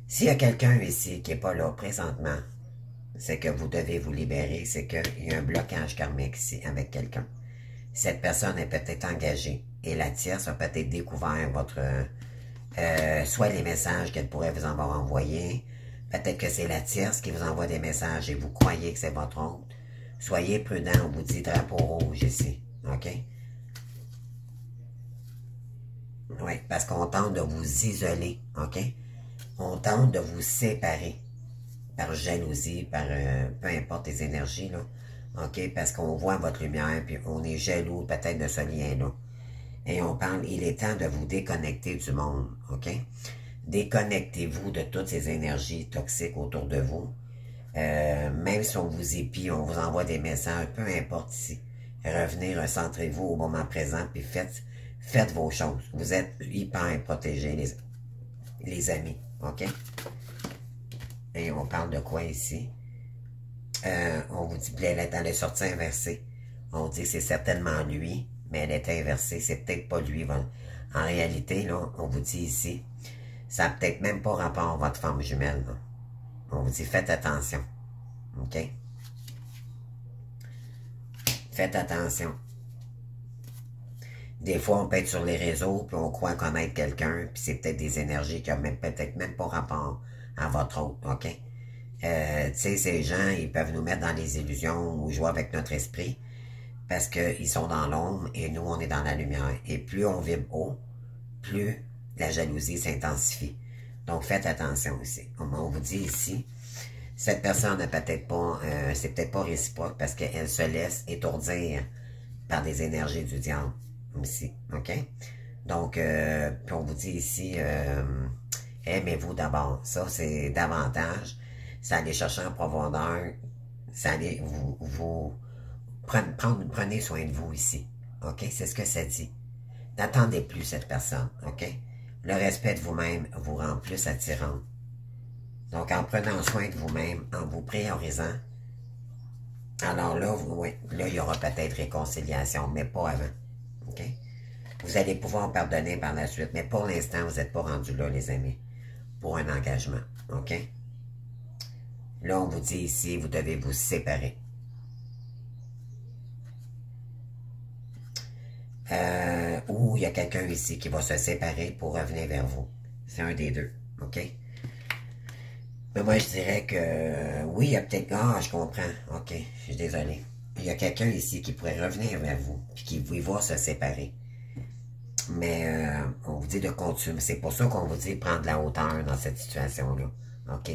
S'il y a quelqu'un ici qui n'est pas là présentement, c'est que vous devez vous libérer, c'est qu'il y a un blocage karmique ici avec quelqu'un. Cette personne est peut-être engagée et la tierce a peut-être découvert votre... soit les messages qu'elle pourrait vous avoir envoyés, peut-être que c'est la tierce qui vous envoie des messages et vous croyez que c'est votre hôte. Soyez prudent, on vous dit drapeau rouge ici, OK? Oui, parce qu'on tente de vous isoler, OK? On tente de vous séparer par jalousie, par peu importe les énergies, là. OK? Parce qu'on voit votre lumière, puis on est jaloux peut-être de ce lien-là. Et on parle, il est temps de vous déconnecter du monde, OK? Déconnectez-vous de toutes ces énergies toxiques autour de vous. Même si on vous épie, on vous envoie des messages, peu importe ici. Revenez, recentrez-vous au moment présent, puis faites vos choses. Vous êtes hyper protégés, les amis, OK? Et on parle de quoi ici? On vous dit, elle est sortie inversée. On dit que c'est certainement lui, mais elle est inversée. C'est peut-être pas lui. En réalité, là, on vous dit ici, Ça n'a peut-être même pas rapport à votre forme jumelle. Là. On vous dit, faites attention. OK? Faites attention. Des fois, on peut être sur les réseaux, puis on croit connaître quelqu'un, puis c'est peut-être des énergies qui n'ont peut-être même pas rapport à votre autre, OK? Tu sais, ces gens, ils peuvent nous mettre dans les illusions ou jouer avec notre esprit parce qu'ils sont dans l'ombre et nous, on est dans la lumière. Et plus on vibre haut, plus la jalousie s'intensifie. Donc, faites attention ici. On vous dit ici, cette personne n'a peut-être pas, c'est peut-être pas réciproque parce qu'elle se laisse étourdir par des énergies du diable ici, OK? Donc, puis on vous dit ici, aimez-vous d'abord. Ça, c'est davantage. Ça allait chercher en profondeur. Ça allait prenez soin de vous ici. OK? C'est ce que ça dit. N'attendez plus cette personne. OK? Le respect de vous-même vous rend plus attirant. Donc, en prenant soin de vous-même, en vous priorisant, alors là, là, il y aura peut-être réconciliation, mais pas avant. OK? Vous allez pouvoir pardonner par la suite, mais pour l'instant, vous n'êtes pas rendu là, les amis, pour un engagement. OK? Là, on vous dit ici, vous devez vous séparer. Ou il y a quelqu'un ici qui va se séparer pour revenir vers vous. C'est un des deux. OK? Mais moi, je dirais que oui, il y a peut-être... Ah, je comprends. OK, je suis désolé. Il y a quelqu'un ici qui pourrait revenir vers vous, puis qui vous va se séparer. Mais on vous dit de continuer. C'est pour ça qu'on vous dit prendre la hauteur dans cette situation-là. OK?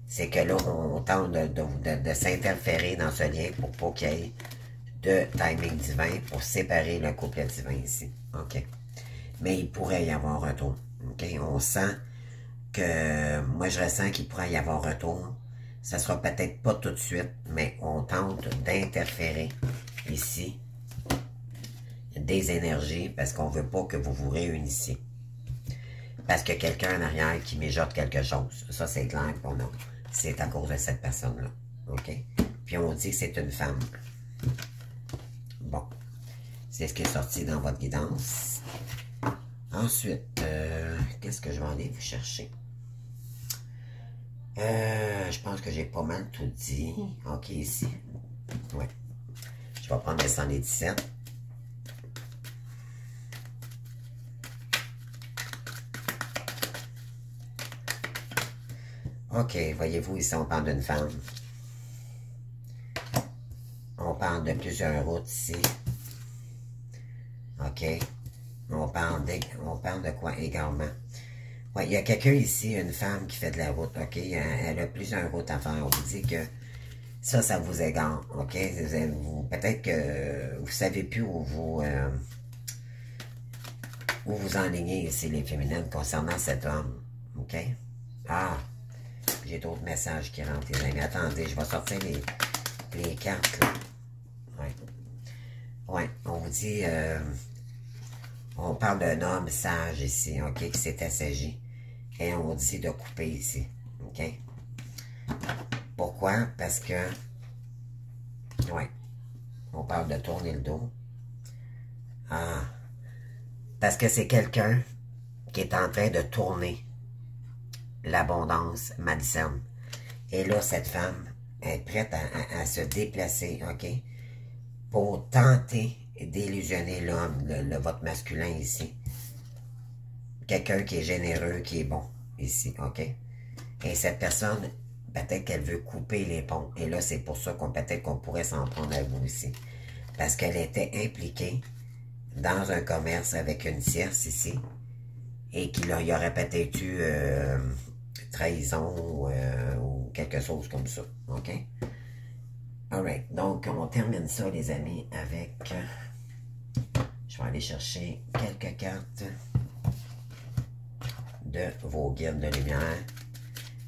C'est que là, on tente de s'interférer dans ce lien pour pas qu'il y ait de timing divin pour séparer le couple divin ici. OK? Mais il pourrait y avoir un retour. OK? On sent que... Moi, je ressens qu'il pourrait y avoir un retour. Ça sera peut-être pas tout de suite, mais on tente d'interférer ici des énergies parce qu'on veut pas que vous vous réunissiez. Parce que quelqu'un en arrière qui mijote quelque chose. Ça, c'est clair qu'on a. C'est à cause de cette personne-là. OK? Puis on dit que c'est une femme. Bon. C'est ce qui est sorti dans votre guidance. Ensuite, qu'est-ce que je vais aller vous chercher? Je pense que j'ai pas mal tout dit. OK, ici. Ouais. Je vais prendre le 117. OK, voyez-vous, ici, on parle d'une femme. On parle de plusieurs routes ici. OK. On parle de quoi également? Oui, il y a quelqu'un ici, une femme qui fait de la route, OK? Elle a plusieurs routes à faire. On vous dit que ça vous égare, OK? Peut-être que vous ne savez plus où vous enlignez ici, les féminines, concernant cet homme, OK? Ah! J'ai d'autres messages qui rentrent, les amis. Attendez, je vais sortir les cartes, là. Ouais. Ouais, on vous dit... on parle d'un homme sage ici, OK, qui s'est assagi. Et on dit de couper ici, OK? Pourquoi? Parce que... Ouais. On parle de tourner le dos. Ah. Parce que c'est quelqu'un qui est en train de tourner l'abondance malsaine. Et là, cette femme est prête à se déplacer, OK? Pour tenter d'illusionner l'homme, votre masculin ici. Quelqu'un qui est généreux, qui est bon, ici, OK? Et cette personne, peut-être qu'elle veut couper les ponts. Et là, c'est pour ça peut-être qu'on pourrait s'en prendre à vous ici. Parce qu'elle était impliquée dans un commerce avec une tierce ici. Et qu'il y aurait peut-être eu trahison ou quelque chose comme ça. OK? Alright. Donc, on termine ça, les amis, avec... je vais aller chercher quelques cartes de vos guides de lumière.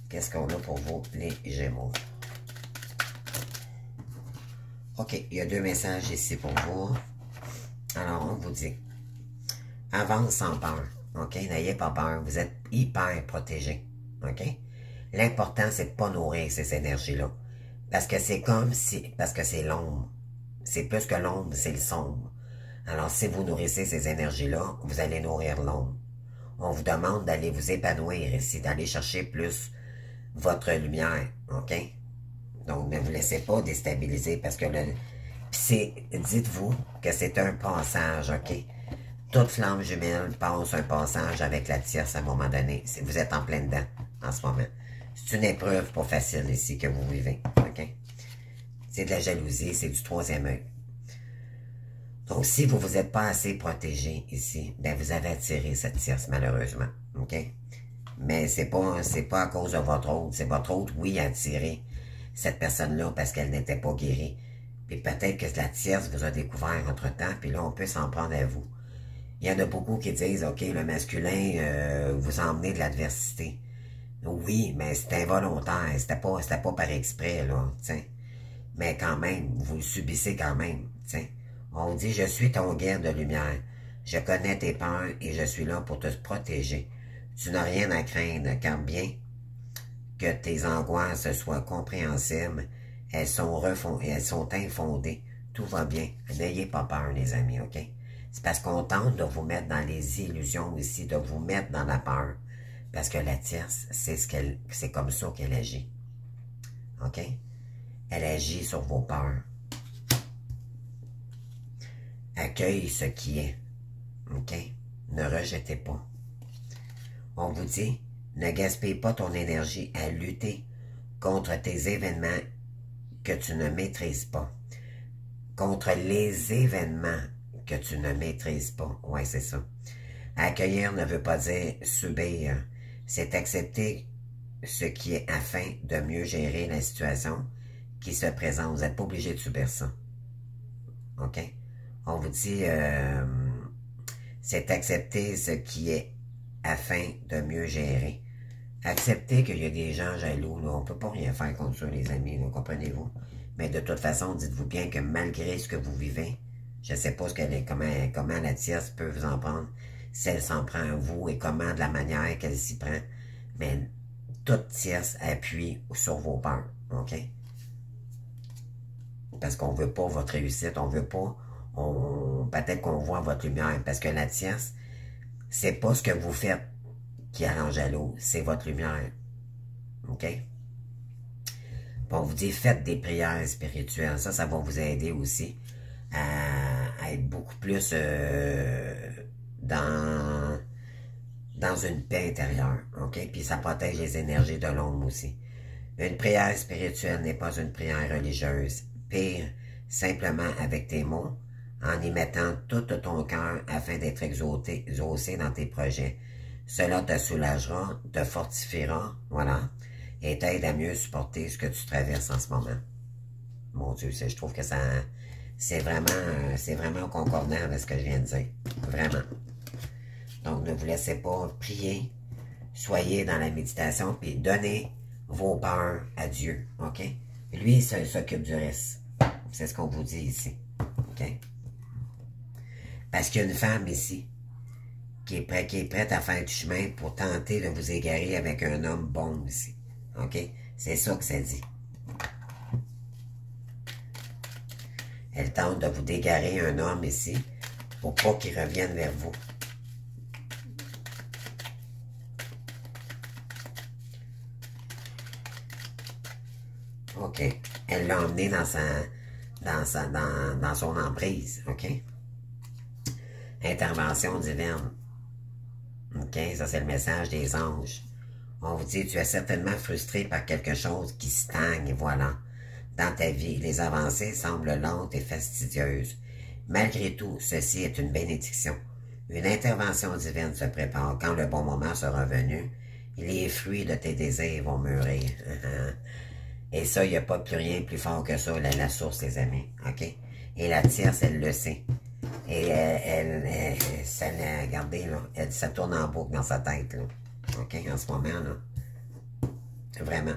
Qu'est-ce qu'on a pour vous, les Gémeaux? OK. Il y a deux messages ici pour vous. Alors, on vous dit... Avance sans peur. OK? N'ayez pas peur. Vous êtes hyper protégés. OK? L'important, c'est de ne pas nourrir ces énergies-là. Parce que c'est comme si... Parce que c'est l'ombre. C'est plus que l'ombre, c'est le sombre. Alors, si vous nourrissez ces énergies-là, vous allez nourrir l'ombre. On vous demande d'aller vous épanouir ici, d'aller chercher plus votre lumière, OK? Donc, ne vous laissez pas déstabiliser parce que dites-vous que c'est un passage, OK? Toute flamme jumelle passe un passage avec la tierce à un moment donné. Vous êtes en plein dedans en ce moment. C'est une épreuve pas facile ici que vous vivez, OK? C'est de la jalousie, c'est du troisième œil. Donc, si vous vous êtes pas assez protégé ici, ben vous avez attiré cette tierce, malheureusement, OK? Mais c'est pas à cause de votre hôte. C'est votre hôte, oui, a attiré cette personne-là parce qu'elle n'était pas guérie. Puis peut-être que la tierce vous a découvert entre-temps, puis là, on peut s'en prendre à vous. Il y en a beaucoup qui disent, OK, le masculin vous a emmené de l'adversité. Oui, mais c'était involontaire, c'était pas par exprès, là, t'sais. Mais quand même, vous le subissez quand même, t'sais. On dit, je suis ton guide de lumière. Je connais tes peurs et je suis là pour te protéger. Tu n'as rien à craindre, car bien que tes angoisses soient compréhensibles, elles sont infondées. Tout va bien. N'ayez pas peur, les amis, OK? C'est parce qu'on tente de vous mettre dans les illusions ici, de vous mettre dans la peur. Parce que la tierce, c'est comme ça qu'elle agit. OK? Elle agit sur vos peurs. Accueille ce qui est. OK? Ne rejetez pas. On vous dit, ne gaspille pas ton énergie à lutter contre tes événements que tu ne maîtrises pas. Contre les événements que tu ne maîtrises pas. Oui, c'est ça. Accueillir ne veut pas dire subir. C'est accepter ce qui est afin de mieux gérer la situation qui se présente. Vous n'êtes pas obligé de subir ça. OK? On vous dit, c'est accepter ce qui est afin de mieux gérer. Acceptez qu'il y a des gens jaloux. Là. On ne peut pas rien faire contre ça, les amis. Comprenez-vous? Mais de toute façon, dites-vous bien que malgré ce que vous vivez, je ne sais pas comment la tierce peut vous en prendre, si elle s'en prend à vous et comment, de la manière qu'elle s'y prend. Mais toute tierce appuie sur vos peurs. OK? Parce qu'on ne veut pas votre réussite. On veut pas... Peut-être qu'on voit votre lumière. Parce que la tierce, c'est pas ce que vous faites qui rend jaloux, c'est votre lumière. OK? On vous dit, faites des prières spirituelles. Ça va vous aider aussi à être beaucoup plus dans une paix intérieure. OK? Puis ça protège les énergies de l'ombre aussi. Une prière spirituelle n'est pas une prière religieuse. Pire, simplement avec tes mots, en y mettant tout ton cœur afin d'être exaucé dans tes projets. Cela te soulagera, te fortifiera, voilà, et t'aide à mieux supporter ce que tu traverses en ce moment. Mon Dieu, je trouve que ça, c'est vraiment concordant avec ce que je viens de dire. Vraiment. Donc, ne vous laissez pas prier. Soyez dans la méditation, puis donnez vos peurs à Dieu, OK? Lui, il s'occupe du reste. C'est ce qu'on vous dit ici, OK? Parce qu'il y a une femme ici qui est prête à faire du chemin pour tenter de vous égarer avec un homme bon ici. OK? C'est ça que ça dit. Elle tente de vous dégarer un homme ici pour pas qu'il revienne vers vous. OK. Elle l'a emmené dans son emprise. OK? Intervention divine. OK? Ça, c'est le message des anges. On vous dit, tu es certainement frustré par quelque chose qui stagne, voilà. Dans ta vie, les avancées semblent lentes et fastidieuses. Malgré tout, ceci est une bénédiction. Une intervention divine se prépare. Quand le bon moment sera venu, les fruits de tes désirs vont mûrir. Et ça, il n'y a pas plus rien plus fort que ça, la source, les amis. OK? Et la tierce, elle le sait. Et regardez, là, ça tourne en boucle dans sa tête, là. OK, en ce moment, là. Vraiment.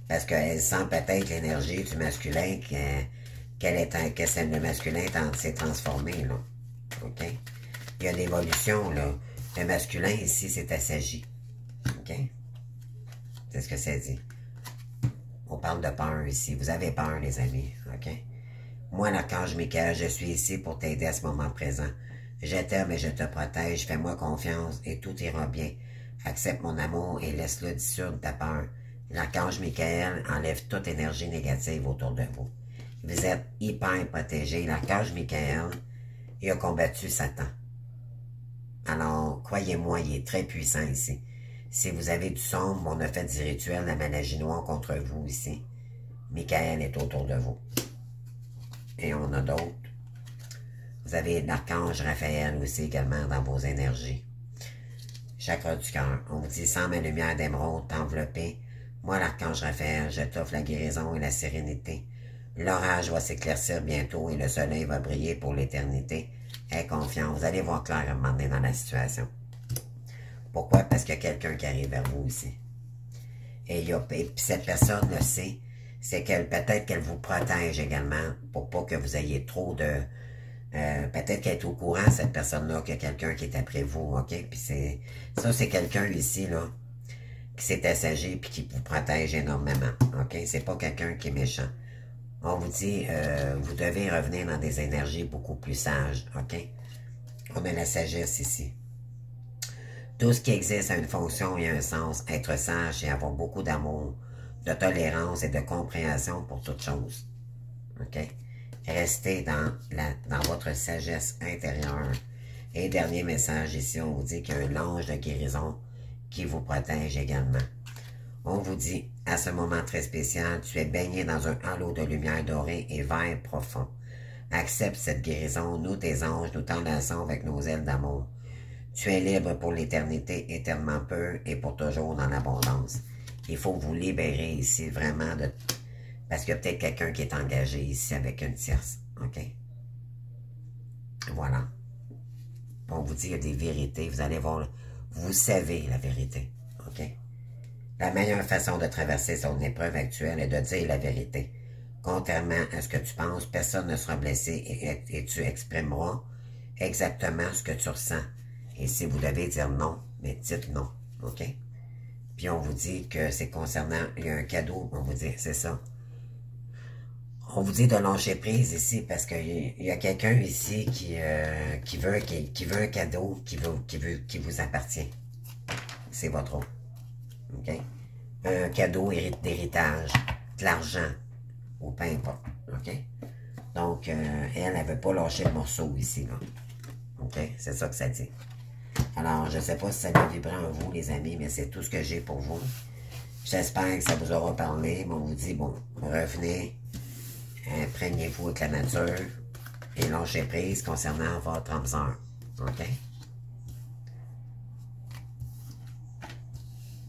Parce qu'elle sent peut-être l'énergie du masculin que le masculin s'est transformé, là. OK? Il y a une évolution, là. Le masculin, ici, c'est assagi. OK? C'est ce que ça dit. On parle de peur ici. Vous avez peur, les amis. OK? Moi, l'archange Michael, je suis ici pour t'aider à ce moment présent. Je t'aime et je te protège. Fais-moi confiance et tout ira bien. Accepte mon amour et laisse-le dissoudre ta peur. L'archange Michael enlève toute énergie négative autour de vous. Vous êtes hyper protégé. L'archange Michael, il a combattu Satan. Alors, croyez-moi, il est très puissant ici. Si vous avez du sombre, on a fait du rituel de la magie noire contre vous ici. Michael est autour de vous. Et on a d'autres. Vous avez l'archange Raphaël aussi également dans vos énergies. Chakra du cœur. On vous dit, sans ma lumière d'émeraude t'envelopper. Moi, l'archange Raphaël, je t'offre la guérison et la sérénité. L'orage va s'éclaircir bientôt et le soleil va briller pour l'éternité. Aie confiance. Vous allez voir clair à un moment donné dans la situation. Pourquoi? Parce qu'il y a quelqu'un qui arrive vers vous ici. Et puis cette personne le sait, c'est qu'elle peut-être qu'elle vous protège également pour pas que vous ayez trop de... peut-être qu'elle est au courant, cette personne-là, qu'il y a quelqu'un qui est après vous, OK? Puis c'est quelqu'un ici, là, qui s'est assagi puis qui vous protège énormément, OK? C'est pas quelqu'un qui est méchant. On vous dit, vous devez revenir dans des énergies beaucoup plus sages, OK? On a la sagesse ici. Tout ce qui existe a une fonction et un sens. Être sage et avoir beaucoup d'amour, de tolérance et de compréhension pour toutes choses, OK? Restez dans votre sagesse intérieure. Et dernier message ici, on vous dit qu'il y a un ange de guérison qui vous protège également. On vous dit, à ce moment très spécial, tu es baigné dans un halo de lumière dorée et vert profond. Accepte cette guérison, nous tes anges, nous t'enlaçons avec nos ailes d'amour. Tu es libre pour l'éternité, éternellement peu et pour toujours dans l'abondance. Il faut vous libérer ici vraiment de... Parce qu'il y a peut-être quelqu'un qui est engagé ici avec une tierce, OK? Voilà. On vous dit, il y a des vérités, vous allez voir, vous savez la vérité, OK? La meilleure façon de traverser son épreuve actuelle est de dire la vérité. Contrairement à ce que tu penses, personne ne sera blessé et tu exprimeras exactement ce que tu ressens. Et si vous devez dire non, mais dites non, OK? Puis on vous dit que c'est concernant, il y a un cadeau, on vous dit, c'est ça. On vous dit de lâcher prise ici parce qu'il y a quelqu'un ici qui veut un cadeau qui vous appartient. C'est votre autre. OK? Un cadeau d'héritage, de l'argent, ou peu importe. OK? Donc, elle ne veut pas lâcher le morceau ici, là. OK? C'est ça que ça dit. Alors, je ne sais pas si ça doit vibrer en vous, les amis, mais c'est tout ce que j'ai pour vous. J'espère que ça vous aura parlé. Mais on vous dit, bon, revenez, imprégnez-vous avec la nature et lâchez prise concernant votre âme sœur. OK?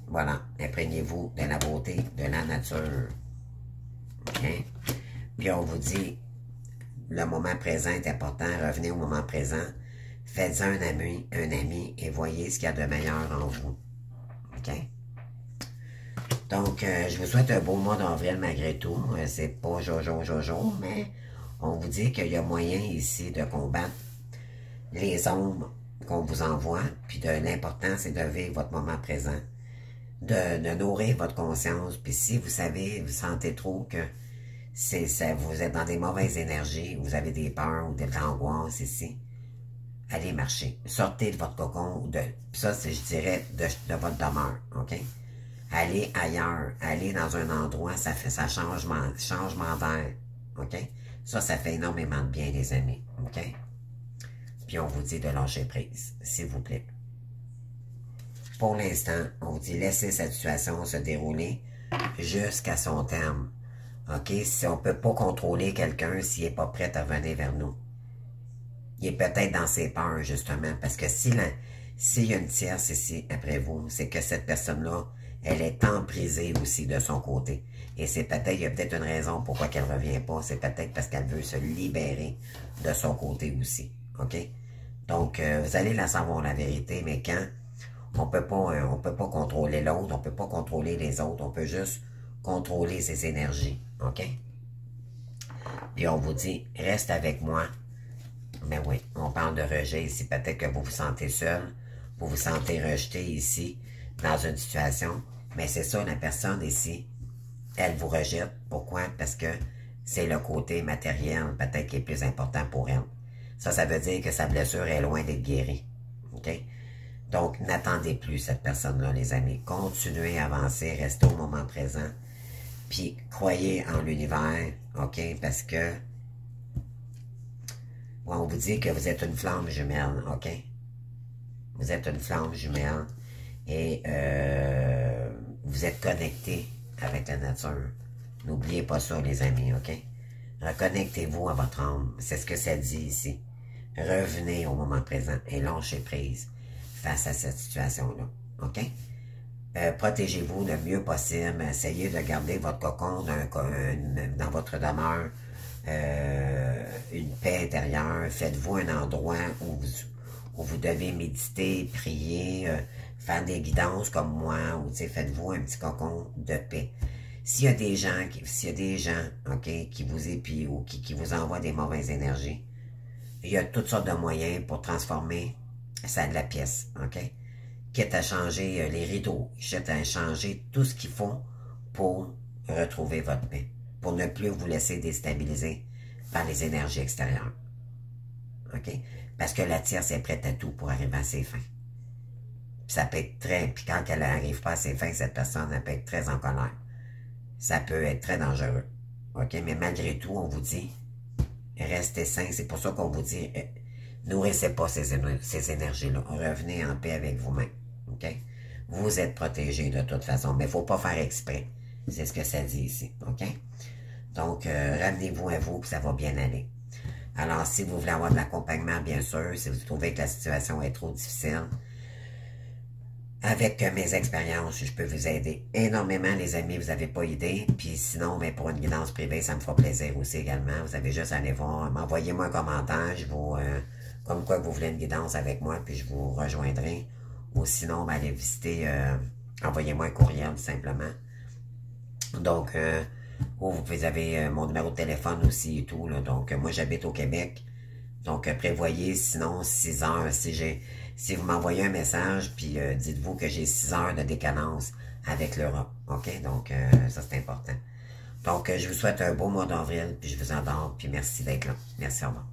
Voilà, imprégnez-vous de la beauté de la nature. OK? Puis on vous dit, le moment présent est important, revenez au moment présent, faites-en un ami et voyez ce qu'il y a de meilleur en vous. OK? Donc, je vous souhaite un beau mois d'avril malgré tout. C'est pas jojo, mais on vous dit qu'il y a moyen ici de combattre les ombres qu'on vous envoie, puis l'important, c'est de vivre votre moment présent. De nourrir votre conscience. Puis si vous savez, vous sentez trop que vous êtes dans des mauvaises énergies, vous avez des peurs ou des angoisses ici, allez marcher. Sortez de votre cocon, ça, je dirais, de votre demeure, OK? Allez ailleurs, allez dans un endroit, ça fait ça changement d'air, OK? Ça fait énormément de bien, les amis, OK? Puis on vous dit de lâcher prise, s'il vous plaît. Pour l'instant, on vous dit laissez cette situation se dérouler jusqu'à son terme. OK? Si on ne peut pas contrôler quelqu'un s'il n'est pas prêt à venir vers nous. Il est peut-être dans ses peurs, justement, parce que s'il y a une tierce ici après vous, c'est que cette personne-là, elle est emprisée aussi de son côté. Et il y a peut-être une raison pourquoi qu'elle ne revient pas. C'est peut-être parce qu'elle veut se libérer de son côté aussi. OK? Donc, vous allez la savoir la vérité, mais quand on peut pas contrôler l'autre, on peut pas contrôler les autres, on peut juste contrôler ses énergies, OK? Puis on vous dit, reste avec moi. Mais oui, on parle de rejet ici, peut-être que vous vous sentez seul, vous vous sentez rejeté ici, dans une situation, mais c'est ça, la personne ici, elle vous rejette. Pourquoi? Parce que c'est le côté matériel, peut-être, qui est plus important pour elle. Ça veut dire que sa blessure est loin d'être guérie. OK? Donc, n'attendez plus cette personne-là, les amis. Continuez à avancer, restez au moment présent. Puis, croyez en l'univers, OK? Parce que, on vous dit que vous êtes une flamme jumelle, OK? Vous êtes une flamme jumelle et vous êtes connecté avec la nature. N'oubliez pas ça, les amis, OK? Reconnectez-vous à votre âme. C'est ce que ça dit ici. Revenez au moment présent et lâchez prise face à cette situation-là. OK? Protégez-vous le mieux possible. Essayez de garder votre cocon dans votre demeure. Une paix intérieure. Faites-vous un endroit où vous devez méditer, prier, faire des guidances comme moi, ou faites-vous un petit cocon de paix. S'il y a des gens, OK, qui vous épient ou qui vous envoient des mauvaises énergies, il y a toutes sortes de moyens pour transformer ça de la pièce, OK? Quitte à changer les rideaux, quitte à changer tout ce qu'il faut pour retrouver votre paix, pour ne plus vous laisser déstabiliser par les énergies extérieures, OK? Parce que la tierce est prête à tout pour arriver à ses fins. Puis ça peut être puis quand elle n'arrive pas à ses fins, cette personne, elle peut être très en colère. Ça peut être très dangereux, OK? Mais malgré tout, on vous dit, restez sain. C'est pour ça qu'on vous dit, nourrissez pas ces énergies-là. Revenez en paix avec vous-même, OK? Vous êtes protégés de toute façon, mais il ne faut pas faire exprès. C'est ce que ça dit ici, OK? Donc, ramenez-vous à vous, puis ça va bien aller. Alors, si vous voulez avoir de l'accompagnement, bien sûr, si vous trouvez que la situation est trop difficile, avec mes expériences, je peux vous aider énormément, les amis, vous n'avez pas idée. Puis sinon, mais pour une guidance privée, ça me fera plaisir aussi également. Vous avez juste à aller voir, m'envoyez-moi un commentaire, comme quoi vous voulez une guidance avec moi, puis je vous rejoindrai. Ou sinon, allez visiter, envoyez-moi un courriel, tout simplement. Donc, vous avez mon numéro de téléphone aussi et tout, là. Donc, moi, j'habite au Québec. Donc, prévoyez, sinon, 6 heures, si vous m'envoyez un message, puis dites-vous que j'ai 6 heures de décalance avec l'Europe, OK? Donc, ça, c'est important. Donc, je vous souhaite un beau mois d'avril, puis je vous adore, puis merci d'être là. Merci, au revoir.